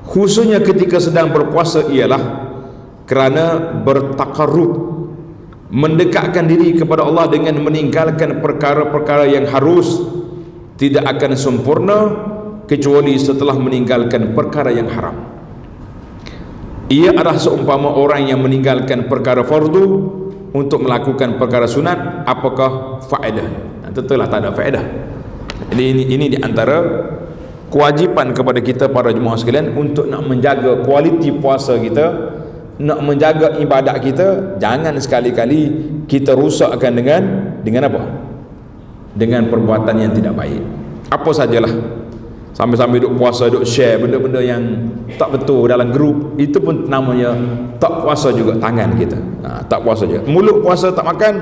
khususnya ketika sedang berpuasa, ialah kerana bertakarrub, mendekatkan diri kepada Allah dengan meninggalkan perkara-perkara yang harus tidak akan sempurna kecuali setelah meninggalkan perkara yang haram. Ia adalah seumpama orang yang meninggalkan perkara fardu untuk melakukan perkara sunat. Apakah faedah? Tentulah tak ada faedah. Ini di antara kewajipan kepada kita para jemaah sekalian untuk nak menjaga kualiti puasa kita, nak menjaga ibadat kita. Jangan sekali-kali kita rusakkan dengan apa? Dengan perbuatan yang tidak baik. Apa sajalah. Sambil-sambil duk puasa, duk share benda-benda yang tak betul dalam grup, itu pun namanya tak puasa juga tangan kita. Tak puasa juga. Mulut puasa tak makan,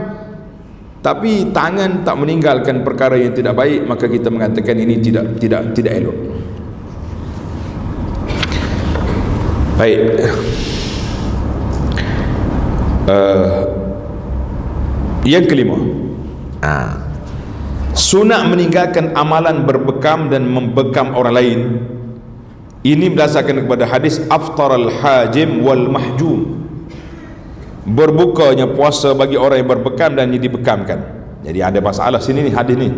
tapi tangan tak meninggalkan perkara yang tidak baik, maka kita mengatakan ini tidak elok. Baik. Yang kelima, sunat meninggalkan amalan berbekam dan membekam orang lain. Ini berdasarkan kepada hadis aftaral hajim wal mahjum, berbukanya puasa bagi orang yang berbekam dan yang dibekamkan. Jadi ada masalah sini ni, hadis ni,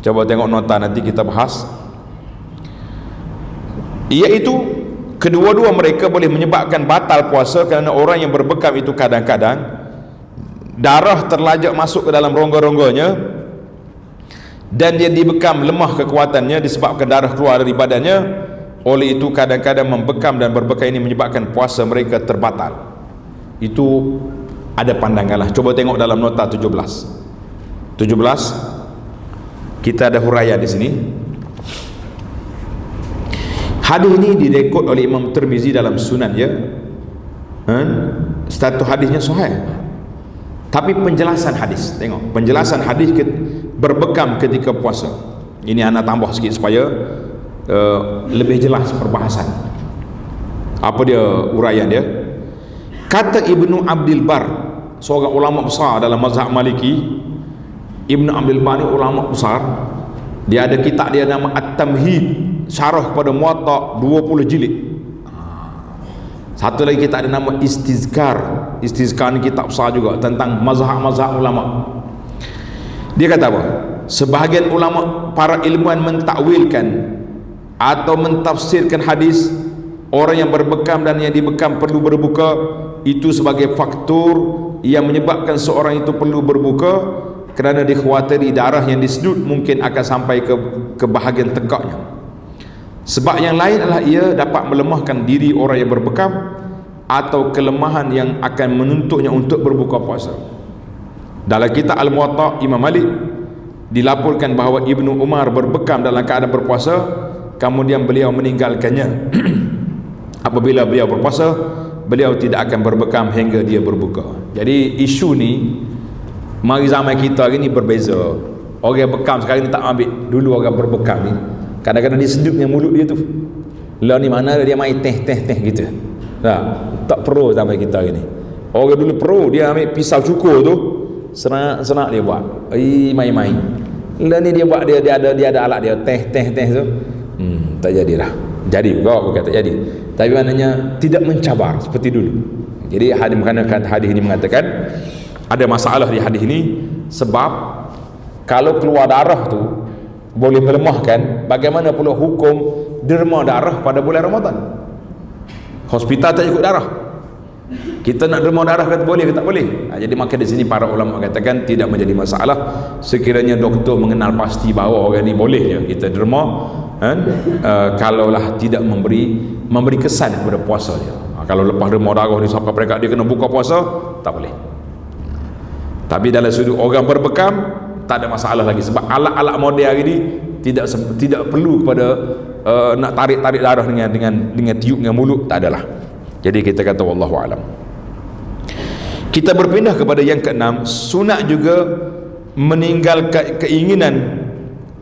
coba tengok nota nanti kita bahas, iaitu kedua-dua mereka boleh menyebabkan batal puasa kerana orang yang berbekam itu kadang-kadang darah terlajak masuk ke dalam rongga-rongganya dan dia dibekam lemah kekuatannya disebabkan darah keluar dari badannya. Oleh itu kadang-kadang membekam dan berbekam ini menyebabkan puasa mereka terbatal. Itu ada pandangan lah. Coba tengok dalam nota 17. 17 kita ada huraian di sini. Hadis ini direkod oleh Imam Tirmizi dalam Sunan ya. Status hadisnya sahih. Tapi penjelasan hadis, tengok penjelasan hadis berbekam ketika puasa. Ini anak tambah sikit supaya lebih jelas perbahasan. Apa dia uraian dia? Kata Ibnu Abdul Bar, seorang ulama besar dalam mazhab Maliki. Ibnu Abdul Bar ni ulama besar. Dia ada kitab dia nama At-Tamhid, syarah kepada Muwatta 20 jilid. Satu lagi kitab ada nama Istizkar. Istizkar ni kitab besar juga tentang mazhab-mazhab ulama. Dia kata apa? Sebahagian ulama para ilmuwan mentakwilkan atau mentafsirkan hadis orang yang berbekam dan yang dibekam perlu berbuka itu sebagai faktor yang menyebabkan seorang itu perlu berbuka kerana dikhawatiri darah yang disedut mungkin akan sampai ke bahagian tekaknya. Sebab yang lain adalah ia dapat melemahkan diri orang yang berbekam atau kelemahan yang akan menuntutnya untuk berbuka puasa. Dalam kitab Al-Muwatta Imam Malik dilaporkan bahawa Ibnu Umar berbekam dalam keadaan berpuasa, kemudian beliau meninggalkannya. Apabila beliau berpuasa, beliau tidak akan berbekam hingga dia berbuka. Jadi isu ni mari zaman kita hari ni berbeza. Orang bekam sekarang ni tak ambil. Dulu orang berbekam ni kadang-kadang dia sedup dengan mulut dia tu. Lah ni mana dia main teh gitu. Tak pro zaman kita hari ni. Orang dulu pro, dia ambil pisau cukur tu, senak dia buat. Main-main. Lah ni dia buat dia ada alat dia teh tu. Tak jadilah. Jadi juga bukan tak jadi. Tapi maknanya tidak mencabar seperti dulu. Jadi hadis ini mengatakan ada masalah di hadis ini sebab kalau keluar darah tu boleh melemahkan, bagaimana pula hukum derma darah pada bulan Ramadan? Hospital tak ikut darah. Kita nak derma darah kata boleh ke tak boleh? Jadi maka di sini para ulama katakan tidak menjadi masalah sekiranya doktor mengenal pasti bahawa orang ni boleh je kita derma, kalaulah tidak memberi kesan kepada puasa dia. Kalau lepas derma darah ni sampai mereka dia kena buka puasa, tak boleh. Tapi dalam sudut orang berbekam tak ada masalah lagi sebab alat-alat moden hari ni tidak perlu kepada nak tarik darah dengan tiup dengan mulut, tak adalah. Jadi kita kata wallahu alam. Kita berpindah kepada yang keenam, sunat juga meninggalkan keinginan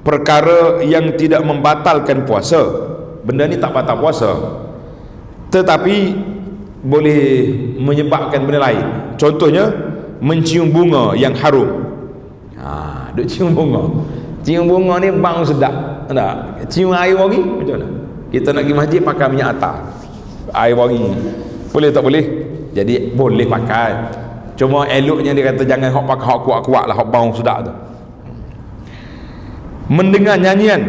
perkara yang tidak membatalkan puasa. Benda ni tak batal puasa, tetapi boleh menyebabkan benda lain. Contohnya mencium bunga yang harum. Duk cium bunga ni bang sedap tak? Cium air wangi macam mana? Kita nak pergi masjid pakai minyak atar, air wangi, boleh tak boleh? Jadi boleh pakai, cuma eloknya dia kata jangan hok pakai hok kuat-kuat lah, hok bau sedap tu. Mendengar nyanyian,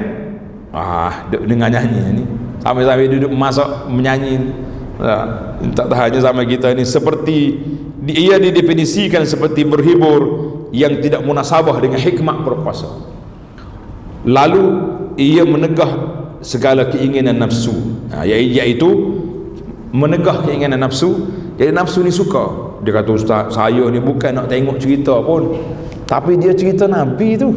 duk dengar nyanyian ni sampai-sampai duduk masak menyanyi, tak tahannya sama kita ni seperti ia didefinisikan seperti berhibur yang tidak munasabah dengan hikmah berpuasa. Lalu ia menegah segala keinginan nafsu, iaitu menegah keinginan nafsu. Jadi nafsu ni suka, dia kata ustaz saya ni bukan nak tengok cerita pun, tapi dia cerita Nabi tu.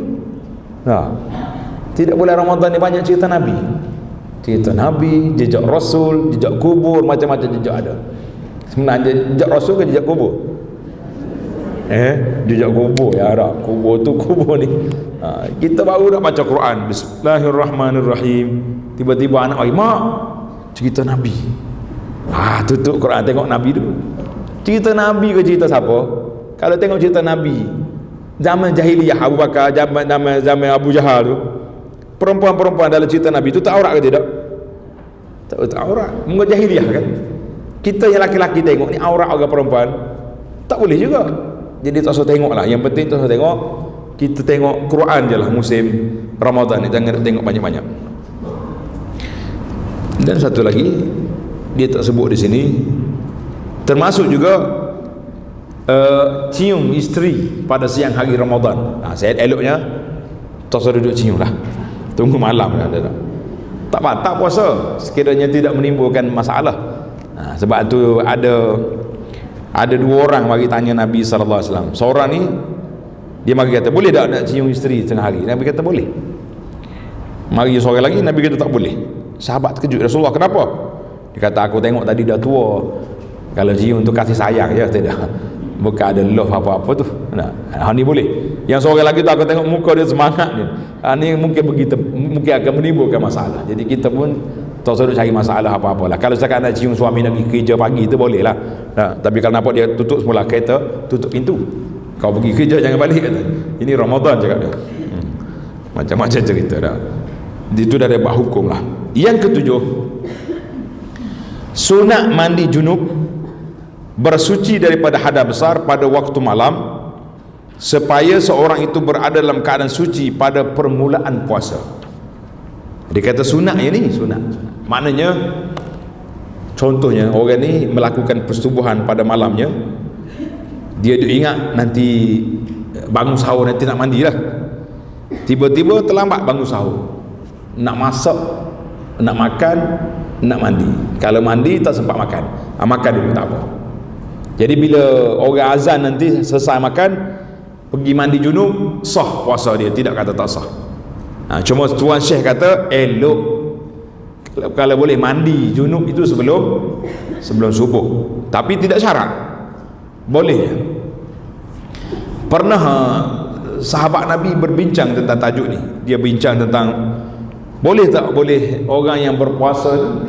Tidak boleh Ramadan ni banyak cerita Nabi, jejak Rasul, jejak kubur, macam-macam jejak ada. Sebenarnya jejak Rasul ke jejak kubur? Jejak kubur ya Arab. Kubur tu kubur ni. Kita baru nak baca Quran, Bismillahirrahmanirrahim, tiba-tiba anak mak cerita Nabi. Tutup Quran tengok Nabi dulu. Cerita Nabi ke cerita siapa? Kalau tengok cerita Nabi zaman jahiliyah Abu Bakar, zaman Abu Jahal tu, perempuan-perempuan dalam cerita Nabi tu tak aurat ke tidak? Tak aurat. Mungkin jahiliyah kan. Kita yang laki-laki tengok ni aurat orang perempuan, tak boleh juga. Jadi tak usah tengok lah. Yang penting tak usah tengok, kita tengok Quran je lah musim Ramadan ni, jangan tengok banyak-banyak. Dan satu lagi dia tak sebut di sini, termasuk juga cium isteri pada siang hari Ramadan. Saya eloknya tak usah duduk cium lah, tunggu malam lah. Tak batal puasa sekiranya tidak menimbulkan masalah. Sebab tu ada dua orang bagi tanya Nabi SAW. Seorang ni Dia mari kata, boleh tak nak cium isteri tengah hari? Nabi kata boleh. Mari sore lagi, Nabi kata tak boleh. Sahabat terkejut, Rasulullah kenapa? Dia kata, aku tengok tadi dah tua, kalau cium tu kasih sayang je, tidak, bukan ada love apa-apa tu. Nah, ni boleh. Yang sore lagi tu aku tengok muka dia semangat ni. Ni mungkin begitu, mungkin akan menimbulkan masalah. Jadi kita pun tak usah cari masalah apa-apa lah. Kalau setakat nak cium suami nak pergi kerja pagi tu boleh lah. Nah, tapi kalau nampak dia tutup semula kereta, tutup pintu, kau pergi kerja jangan balik kata. Ini Ramadan cakap dia. Macam-macam cerita dah. Itu dah ada bab hukum lah. Yang ketujuh, sunat mandi junub, bersuci daripada hadas besar pada waktu malam, supaya seorang itu berada dalam keadaan suci pada permulaan puasa. Dia kata sunat ini sunat. Maknanya, contohnya orang ni melakukan persetubuhan pada malamnya, dia ingat nanti bangun sahur nanti nak mandi lah. Tiba-tiba terlambat bangun sahur, nak masak, nak makan, nak mandi. Kalau mandi tak sempat makan, makan dulu tak apa. Jadi bila orang azan nanti selesai makan, pergi mandi junub, sah puasa dia, tidak kata tak sah. Cuma Tuan Syekh kata elok kalau boleh mandi junub itu sebelum subuh, tapi tidak syarat, boleh. Pernah sahabat Nabi berbincang tentang tajuk ni. Dia bincang tentang boleh tak boleh orang yang berpuasa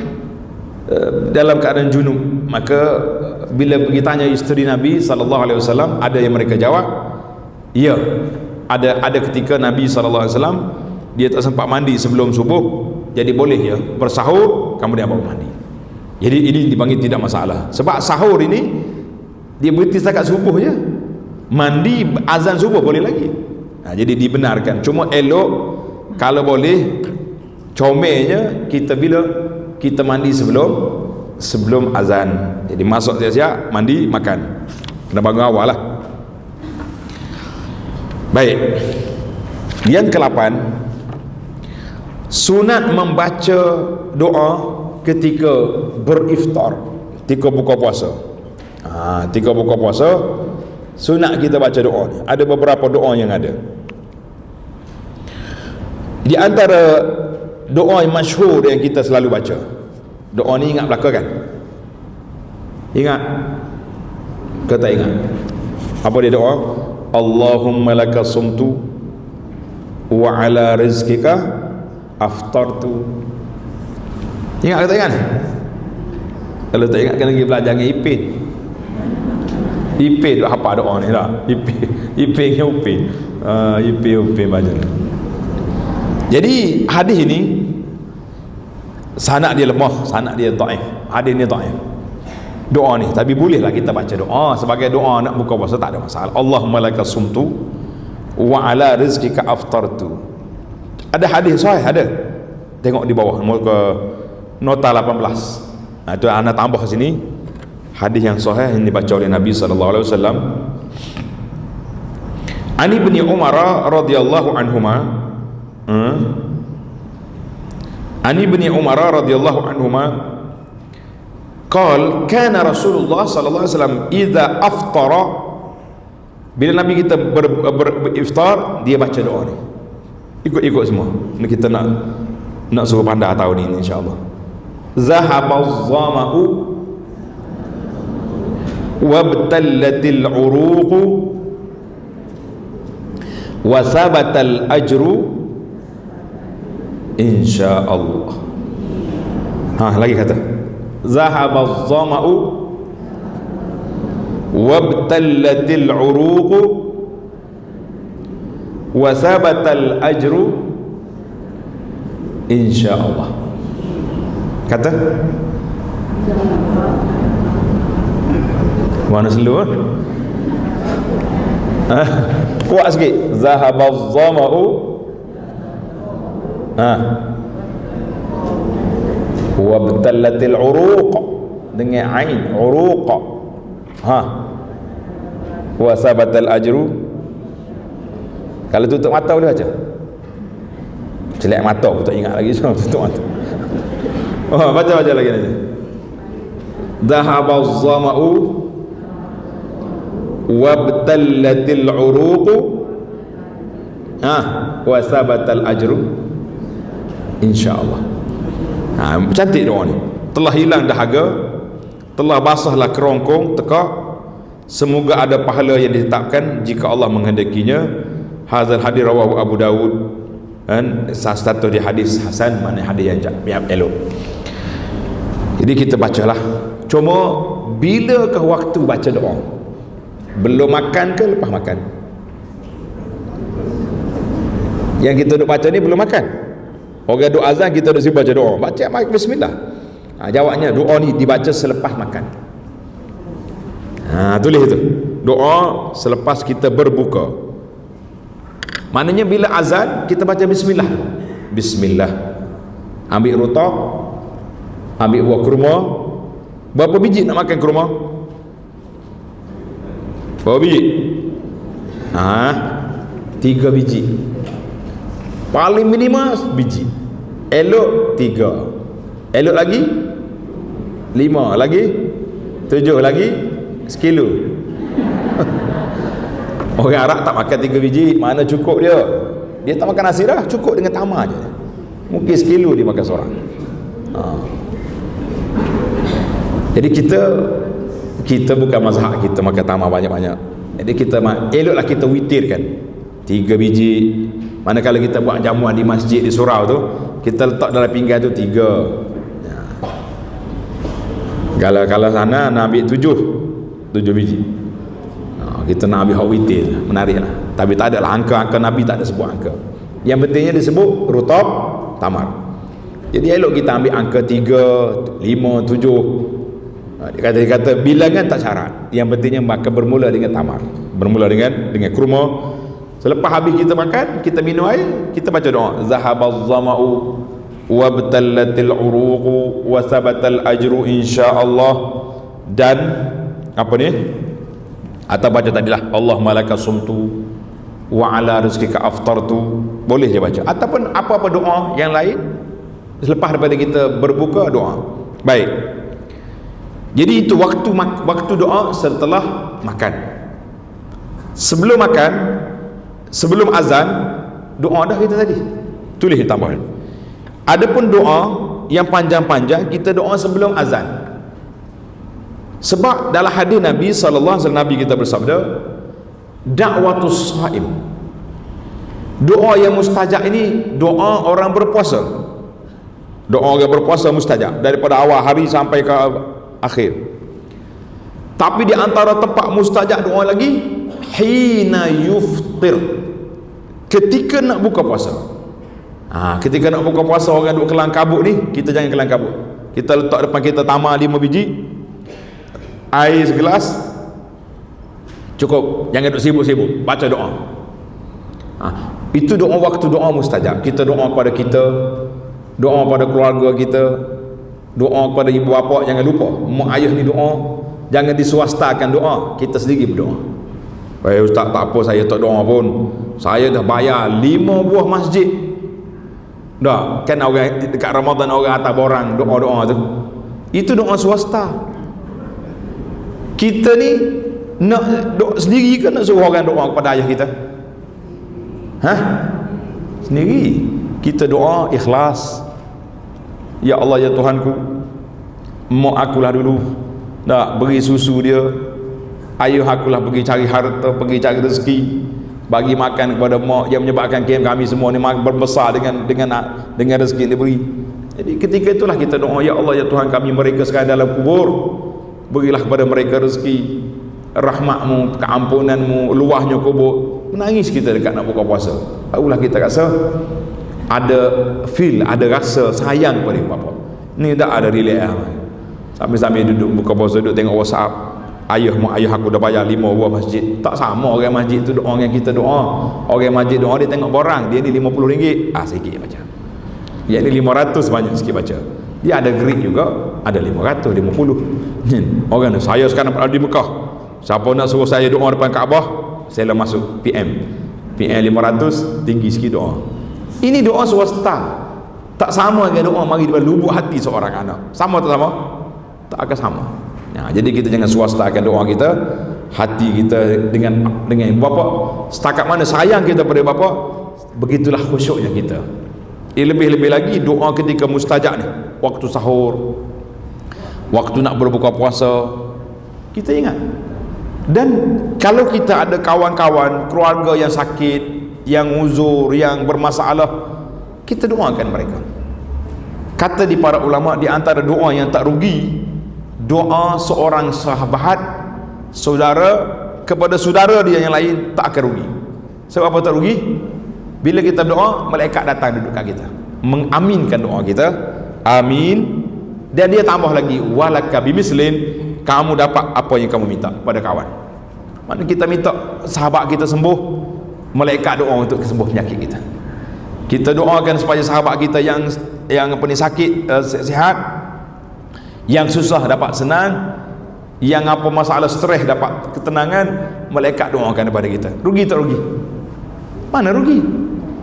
dalam keadaan junub. Maka bila pergi tanya isteri Nabi SAW, ada yang mereka jawab ya, ada ketika Nabi SAW dia tak sempat mandi sebelum subuh, jadi boleh ya bersahur kemudian baru mandi. Jadi ini dipanggil tidak masalah, sebab sahur ini dia berhenti setakat subuh je, mandi azan subuh boleh lagi. Jadi dibenarkan. Cuma elok kalau boleh, comelnya kita bila kita mandi sebelum azan. Jadi masuk siap-siap mandi, makan, kena bangun awal lah. Baik, yang ke-8, sunat membaca doa ketika beriftar, ketika buka puasa. Ketika buka puasa sunat kita baca doa ni. Ada beberapa doa yang ada. Di antara doa yang masyhur yang kita selalu baca, doa ni ingat belaka kan? Ingat ke tak ingat? Apa dia doa? Allahumma laka sumtu wa ala rizkika aftartu. Ingat ke tak ingat? Kalau tak ingat kena pergi belajar dengan Ipin. Ipin tu apa doa ni lah. Ipin baca. Jadi hadis ini sanad dia lemah, sanad dia dhaif. Hadis ni dhaif. Doa ni, tapi bolehlah kita baca doa sebagai doa nak buka puasa, tak ada masalah. Allahumma laka sumtu wa ala rizkika aftartu. Ada hadis sahih, ada. Tengok di bawah muka nota 18. Itu ana tambah sini hadis yang sahih yang dibaca oleh Nabi sallallahu alaihi wasallam. Ani bin Umar radhiyallahu anhuma, Ani bin Umar radhiyallahu anhuma qal kana Rasulullah sallallahu alaihi wasallam idza aftara, bila Nabi kita beriftar dia baca doa ni. Ikut semua. Ni kita nak suruh pandai tahun ini insya-Allah. Zahabaz zama'u wabtallatil uruqu wa thabatal ajru insyaallah. Lagi kata zahabaz zama'u wabtallatil uruqu wa thabatal ajru insyaallah. Kata mana seluruh kuat sikit. Zahabaz zama'u wabtallatil uruq dengan ain, uruq, wa thabatal ajru. Kalau tutup mata boleh baca. Celak mata aku tak ingat lagi, so tutup mata. Baca lagi nanti. Dhahabaz zama'u wabtallatil uruq wa sabatal ajru insyaallah. Cantik doa ni. Telah hilang dahaga, telah basahlah kerongkong tekak, semoga ada pahala yang ditetapkan jika Allah menghendakinya. Hazal hadis rawahu Abu Dawud, dan satu di hadis hasan, mana hadis yang elok. Jadi kita bacalah. Cuma bilakah waktu baca doa? Belum makan ke lepas makan? Yang kita duk baca ni belum makan. Orang duk azan, kita duk baca doa. Baca bismillah. Jawabnya doa ni dibaca selepas makan. Tulis itu. Doa selepas kita berbuka. Maknanya bila azan kita baca bismillah. Bismillah. Ambil rotak, ambil buah kurma. Berapa biji nak makan kurma? Berapa biji? 3 biji. Paling minima biji. Elok 3. Elok lagi 5 lagi 7 lagi sekilo. Orang Arab tak makan 3 biji, mana cukup dia? Dia tak makan nasi dah, cukup dengan tamar je. Mungkin sekilo dia makan seorang. Jadi kita bukan mazhab kita makan tamar banyak-banyak. Jadi kita eloklah kita witirkan 3 biji. Manakala kita buat jamuan di masjid di surau tu, kita letak dalam pinggan tu 3. Kalau sana nak ambil 7 biji. Kita nak ambil hak witir, menariklah. Tapi tak ada lah angka Nabi, tak ada sebut angka. Yang pentingnya disebut rutab tamar. Jadi elok kita ambil angka 3, 5, 7. Dia kata bilangan tak syarat. Yang pentingnya maka bermula dengan tamar. Bermula dengan kurma. Selepas habis kita makan, kita minum air, kita baca doa. Zahabaz zama'u wabtallatil uruqu wa sabatal ajru insyaallah. Dan apa ni? Atau baca tadilah Allahumma laka sumtu wa ala rizqika aftartu. Boleh je baca. Ataupun apa-apa doa yang lain selepas daripada kita berbuka, doa. Baik. Jadi itu waktu doa setelah makan. Sebelum makan, sebelum azan, doa dah kita tadi. Tulis tambahan. Adapun doa yang panjang-panjang, kita doa sebelum azan. Sebab dalam hadis Nabi sallallahu alaihi wasallam, Nabi kita bersabda, da'watus shaim. Doa yang mustajab ini doa orang berpuasa. Doa orang berpuasa mustajab daripada awal hari sampai ke akhir. Tapi di antara tempat mustajab doa lagi, hina yuftir, ketika nak buka puasa. Ketika nak buka puasa, orang duk kelang kabut ni, kita jangan kelang kabut. Kita letak depan kita tamar 5 biji, air segelas, cukup. Jangan duk sibuk-sibuk, baca doa. Itu doa waktu doa mustajab. Kita doa kepada kita, doa pada keluarga kita, doa kepada ibu bapa. Jangan lupa, mak ayah ni doa, jangan disuastakan doa, kita sendiri berdoa. Ustaz, tak apa saya tak doa pun, saya dah bayar 5 buah masjid dah. Kan orang dekat Ramadan orang atas borang doa-doa tu, itu doa swasta. Kita ni nak doa sendiri ke nak suruh orang doa kepada ayah kita? Sendiri. Kita doa ikhlas. Ya Allah, ya Tuhanku, mak akulah dulu nak beri susu dia, ayah akulah pergi cari harta, pergi cari rezeki, bagi makan kepada mak yang menyebabkan kami semua ni berbesar dengan rezeki yang diberi. Jadi ketika itulah kita doa, ya Allah, ya Tuhan kami, mereka sekarang dalam kubur, berilah kepada mereka rezeki, rahmatmu, keampunanmu, luahnya kubur. Menangis kita dekat nak buka puasa. Barulah kita rasa ada feel, ada rasa sayang pada bapa. Ni tak ada relax. Sambil-sambil duduk buka puasa, duduk tengok WhatsApp, mak ayah aku dah bayar 5 buah masjid. Tak sama orang masjid tu doa dengan kita doa. Orang masjid doa, dia tengok borang, dia ni RM50, sikit baca. Yang ni 500, banyak sikit baca. Dia ada grid juga, ada 500, 50. Orang ni, saya sekarang berada di Mekah, siapa nak suruh saya doa depan Kaabah, saya lah masuk PM 500, tinggi sikit doa. Ini doa swasta, tak sama dengan doa mari di lubuk hati seorang anak. Sama tak sama? Tak akan sama. Jadi kita jangan swastakan doa kita. hati kita dengan bapa. Setakat mana sayang kita pada bapa, begitulah khusyuknya kita. Lebih-lebih lagi doa ketika mustajab ni, waktu sahur, waktu nak berbuka puasa, kita ingat. Dan kalau kita ada kawan-kawan, keluarga yang sakit, yang uzur, yang bermasalah, kita doakan mereka. Kata di para ulama, di antara doa yang tak rugi, doa seorang sahabat, saudara kepada saudara dia yang lain, tak akan rugi. Sebab apa tak rugi? Bila kita doa, malaikat datang duduk kat kita, mengaminkan doa kita, amin. Dan dia tambah lagi, walaka bimislim, kamu dapat apa yang kamu minta pada kawan. Maknanya kita minta sahabat kita sembuh, malaikat doa untuk sembuh penyakit kita. Kita doakan supaya sahabat kita yang sakit, sihat, yang susah dapat senang, yang apa masalah stres dapat ketenangan, malaikat doakan kepada kita. Rugi tak rugi? Mana rugi?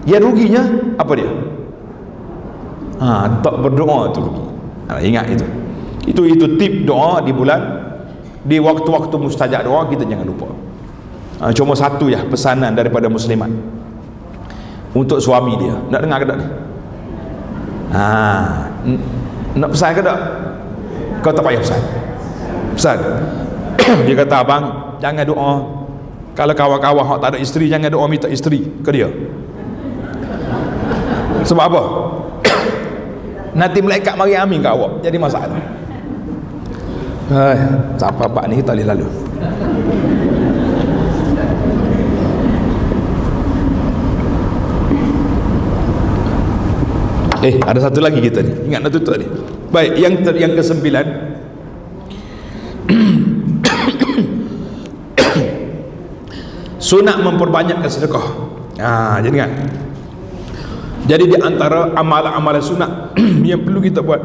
Ya ruginya apa dia? Tak berdoa tu rugi. Ingat itu. Itu tip doa di bulan, di waktu-waktu mustajab doa, kita jangan lupa. Cuma satu ya pesanan daripada muslimat untuk suami dia. Nak dengar ke tak ni? Nak pesan ke tak? Kau tak payah pesan. Pesan. Dia kata, abang, jangan doa. Kalau kawan-kawan hak tak ada isteri, jangan doa minta isteri ke dia. Sebab apa? Nanti malaikat mari amin ke awak, jadi masalah. Siapa pak ni kita boleh lalu. Ada satu lagi kita ni. Ingat nak tutup ni. Baik, yang ke-9. Sunat memperbanyakkan sedekah. Jadi kan. Jadi di antara amalan-amalan sunat yang perlu kita buat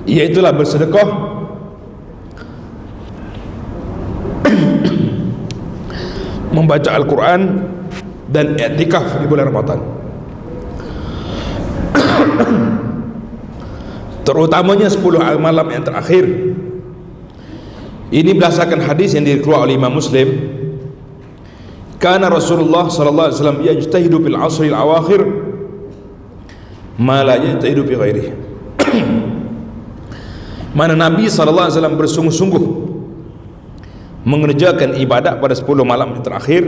iaitulah bersedekah, membaca Al-Quran, dan i'tikaf di bulan Ramadan. Terutamanya 10 malam yang terakhir. Ini berdasarkan hadis yang dikeluarkan oleh Imam Muslim. Kana Rasulullah sallallahu alaihi wasallam yajtahidu fil asri al-awakhir ma la yajtahidu fi ghairihi. Mana Nabi sallallahu alaihi wasallam bersungguh-sungguh mengerjakan ibadat pada 10 malam yang terakhir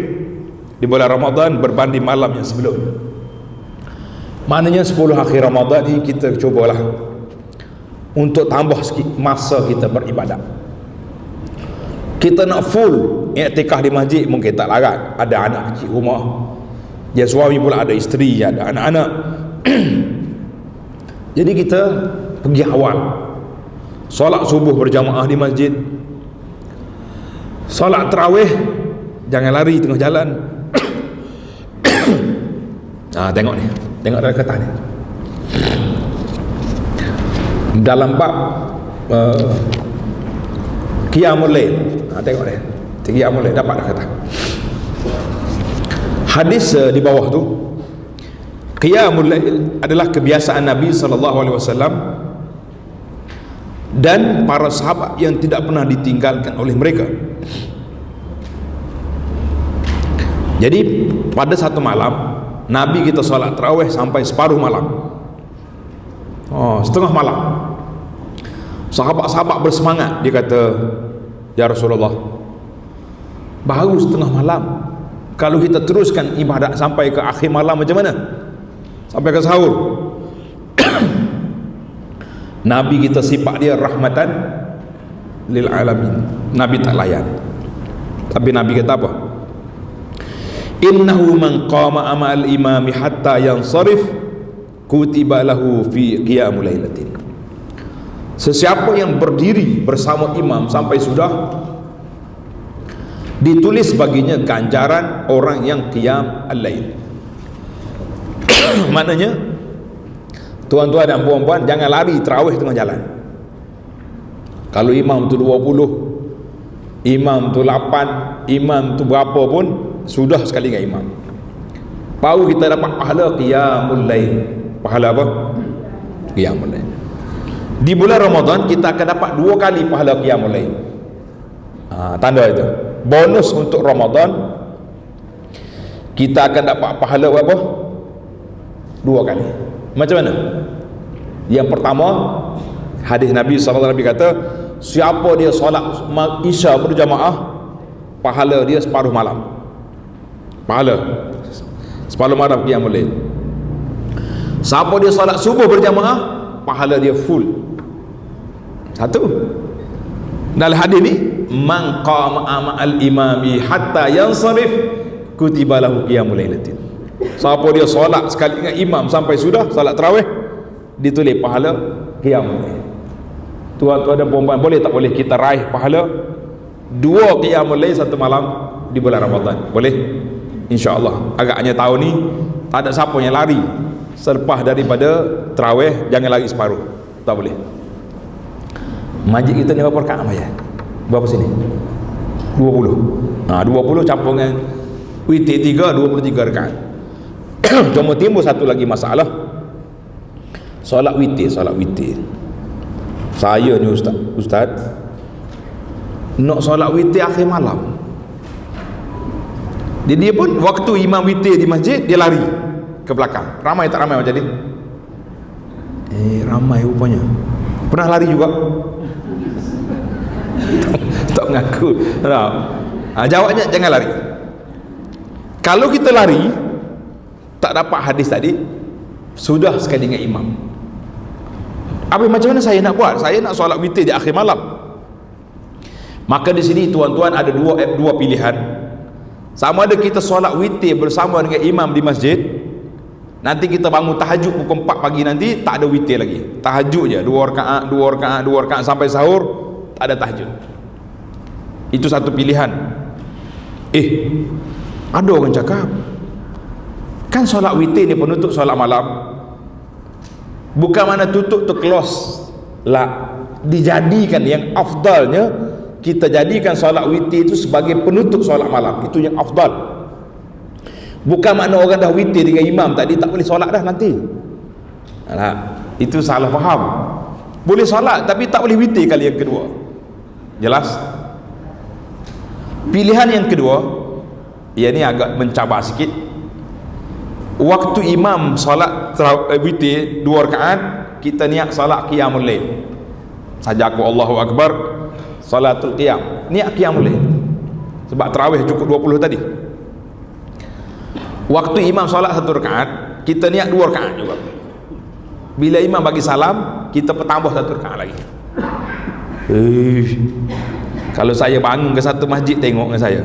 di bulan Ramadan berbanding malam yang sebelum. Maknanya 10 akhir Ramadan ni kita cubalah untuk tambah sikit masa kita beribadat. Kita nak full i'tikaf di masjid mungkin tak larat, ada anak kecil rumah, dia suami pula ada isteri, ada anak-anak. Jadi kita pergi awal, solat subuh berjamaah di masjid, solat tarawih, jangan lari tengah jalan. Tengok ni, tengok dari kata ni dalam bab Qiyamul Lail. Tengok ni, Qiyamul Lail dapat dah kata hadis di bawah tu. Qiyamul Lail adalah kebiasaan Nabi SAW dan para sahabat yang tidak pernah ditinggalkan oleh mereka. Jadi pada satu malam Nabi kita solat tarawih sampai separuh malam, setengah malam. Sahabat-sahabat bersemangat, dia kata, ya Rasulullah, baru setengah malam, kalau kita teruskan ibadat sampai ke akhir malam macam mana? Sampai ke sahur. Nabi kita sifat dia rahmatan lil alamin. Nabi tak layan. Tapi Nabi kata apa? Innahu man qama amal imami hatta yansarif kutiba lahu fi qiyamul lailatin. Sesiapa yang berdiri bersama imam sampai sudah, ditulis baginya ganjaran orang yang qiyam al-lail. Maknanya tuan-tuan dan puan-puan, jangan lari tarawih tengah jalan. Kalau imam tu 20, imam tu 8, imam tu berapa pun, sudah sekali dengan imam. Baru kita dapat pahala qiyamul lail. Pahala apa? Qiyamul lail. Di bulan Ramadan kita akan dapat 2 kali pahala qiyamul lail. Tanda itu. Bonus untuk Ramadan, kita akan dapat pahala berapa? 2 kali. Macam mana? Yang pertama, hadis Nabi SAW kata, siapa dia solat Isya berjamaah, pahala dia separuh malam. Pahala separuh malam qiyamul lail. Siapa dia solat subuh berjamaah, pahala dia full. Satu. Dalam hadis ni, man qama ma'al imami hatta yansarif kutiba lahu qiyamul lailatin. Siapa dia solat sekali dengan imam sampai sudah solat tarawih, ditulis pahala qiyamul lail. Tuan-tuan dan puan-puan, boleh tak boleh kita raih pahala 2 qiyamul lail satu malam di bulan Ramadan? Boleh? InsyaAllah. Agaknya tahun ni tak ada siapa yang lari selepas daripada tarawih, jangan lari separuh. Tak boleh. Masjid kita ni berapa rakaat ya? Berapa sini? 20. 20 campur dengan witir 3, 23 rakaat. Cuma timbul satu lagi masalah. Solat witir. Saya ni ustaz nak solat witir akhir malam. Dia pun waktu imam witir di masjid, dia lari ke belakang. Ramai tak ramai macam ni? Ramai rupanya. Pernah lari juga? Tak mengaku. Jawabnya jangan lari. Kalau kita lari tak dapat hadis tadi, sudah sekali dengan imam. Macam mana saya nak buat? Saya nak solat witir di akhir malam. Maka di sini tuan-tuan ada dua pilihan. Sama ada kita solat witir bersama dengan imam di masjid, nanti kita bangun tahajud pukul 4 pagi, nanti tak ada witir lagi, tahajud je 2 rakaat sampai sahur, tak ada tahajud. Itu satu pilihan. Ada orang cakap kan solat witir ni penutup solat malam, bukan mana tutup tu close lah, dijadikan yang afdalnya kita jadikan solat witir itu sebagai penutup solat malam, itu yang afdal. Bukan makna orang dah witir dengan imam tadi tak boleh solat dah nanti. Itu salah faham. Boleh solat tapi tak boleh witir kali yang kedua. Jelas? Pilihan yang kedua, ia ni agak mencabar sikit. Waktu imam solat witir 2 rakaat, kita niat solat qiyamul lail. Saja aku Allahu Akbar, salatul qiyam, niat qiyamul lail. Sebab tarawih cukup 20 tadi. Waktu imam solat 1 rakaat, kita niat 2 rakaat juga. Bila imam bagi salam, kita bertambah 1 rakaat lagi. Kalau saya bangun ke satu masjid, tengok dengan saya,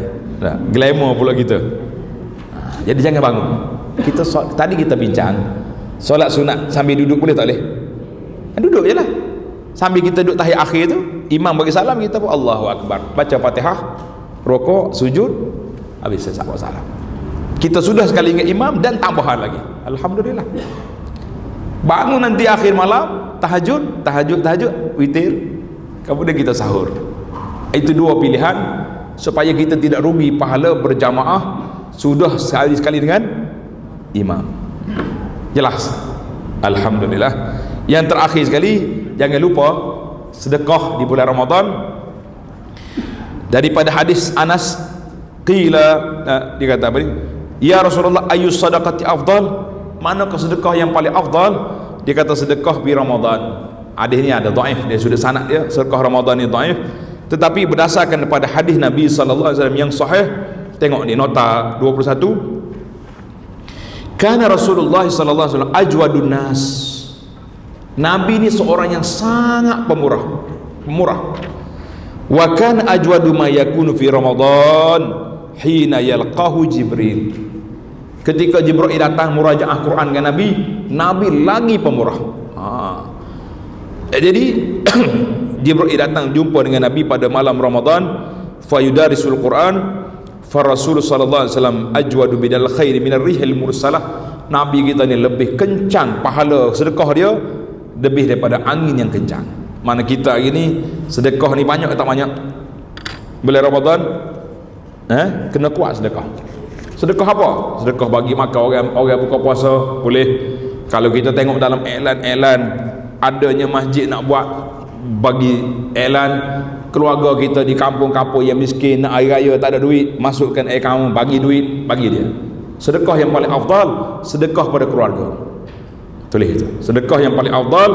glamour pula kita. Jadi jangan bangun. Tadi kita bincang solat sunat sambil duduk boleh tak boleh? Duduk je lah. Sambil kita duduk tahiyat akhir tu, imam bagi salam, kita pun Allahu Akbar, baca Fatihah, rokok, sujud, habis selesai salam. Kita sudah sekali ingat imam dan tambahan lagi. Alhamdulillah. Bangun nanti akhir malam, tahajud, witir, kemudian kita sahur. Itu 2 pilihan supaya kita tidak rugi pahala berjamaah sudah sekali dengan imam. Jelas? Alhamdulillah. Yang terakhir sekali, jangan lupa sedekah di bulan Ramadan. Daripada hadis Anas, dia kata apa ni? Ya Rasulullah, ayu sadaqati afdal? Manakah sedekah yang paling afdal? Dia kata sedekah di Ramadan. Hadis ni ada dhaif, dia sudah sanad dia, sedekah Ramadan ni dhaif. Tetapi berdasarkan kepada hadis Nabi sallallahu alaihi wasallam yang sahih, tengok ni nota 21. Kana Rasulullah sallallahu alaihi wasallam ajwadun nas. Nabi ni seorang yang sangat pemurah. Wa kana ajwadu ma yakunu fi Ramadan hina yalqahu Jibril. Ketika Jibril datang murajaah Quran dengan Nabi, Nabi lagi pemurah. Jadi Jibril datang jumpa dengan Nabi pada malam Ramadan, fayudarisul Quran, fa Rasul sallallahu alaihi wasallam ajwadu bidal khairi minar rihil mursalah. Nabi kita ni lebih kencang pahala sedekah dia lebih daripada angin yang kencang. Mana kita hari ni sedekah ni banyak atau tak banyak? Bulan Ramadan kena kuat sedekah. Sedekah apa? Sedekah bagi makan orang buka puasa boleh. Kalau kita tengok dalam iklan-iklan adanya masjid nak buat bagi iklan keluarga kita di kampung-kampung yang miskin nak air raya tak ada duit, masukkan akaun, bagi duit, bagi dia. Sedekah yang paling afdal sedekah pada keluarga. Tulis itu. Sedekah yang paling afdal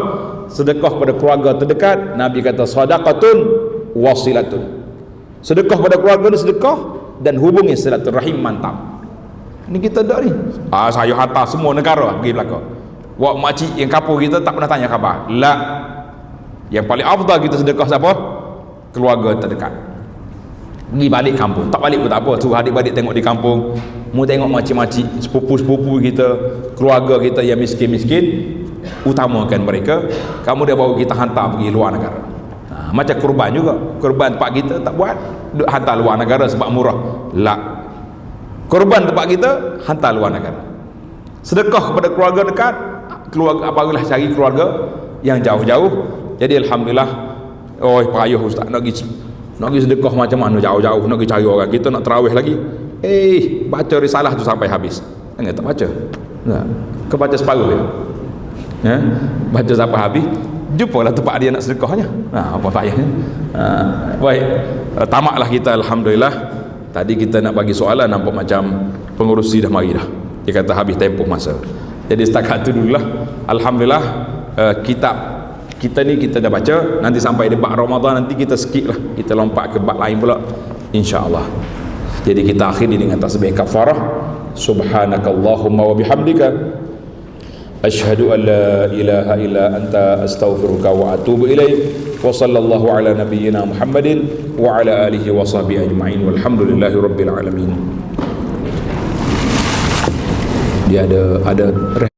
sedekah pada keluarga terdekat. Nabi kata sadaqatun wasilatun. Sedekah pada keluarga ni sedekah dan hubungi silaturahim, mantap. Ni kita dak ni. Saya hantar semua negara pergi belakang. Wak makcik yang kampung kita tak pernah tanya khabar. La. Yang paling afdal kita sedekah siapa? Keluarga terdekat. Pergi balik kampung, tak balik pun tak apa, suruh adik-adik tengok di kampung, mu tengok makcik-makcik, sepupu-sepupu kita, keluarga kita yang miskin-miskin, utamakan mereka. Kamu dia bawa kita hantar pergi luar negara. Macam kurban juga, kurban tempat kita tak buat, duk hantar luar negara sebab murah. La. Kurban tempat kita hantar luar negara. Sedekah kepada keluarga dekat, keluarga apabila cari keluarga yang jauh-jauh. Jadi alhamdulillah, payah ustaz nak pergi sedekah macam mana jauh-jauh, nak pergi cari orang, kita nak tarawih lagi, baca risalah tu sampai habis. Tak baca, kau baca separuh ya, baca sampai habis, jumpalah tempat dia nak sedekahnya. Apa payahnya. Baik, tamaklah kita alhamdulillah. Tadi kita nak bagi soalan, nampak macam pengurusi dah mari dah, dia kata habis tempoh masa. Jadi setakat tu dululah alhamdulillah. Kitab kita ni kita dah baca, nanti sampai debat Ramadan nanti kita skip lah, kita lompat ke bab lain pula insya-Allah. Jadi kita akhiri dengan tasbih kafarah. Subhanakallahumma wa bihamdika asyhadu an la ilaha illa anta astaghfiruka wa atubu ilaik. Wa sallallahu ala nabiyyina Muhammadin wa ala alihi wa sahbihi ajma'in walhamdulillahi rabbil alamin. Dia ada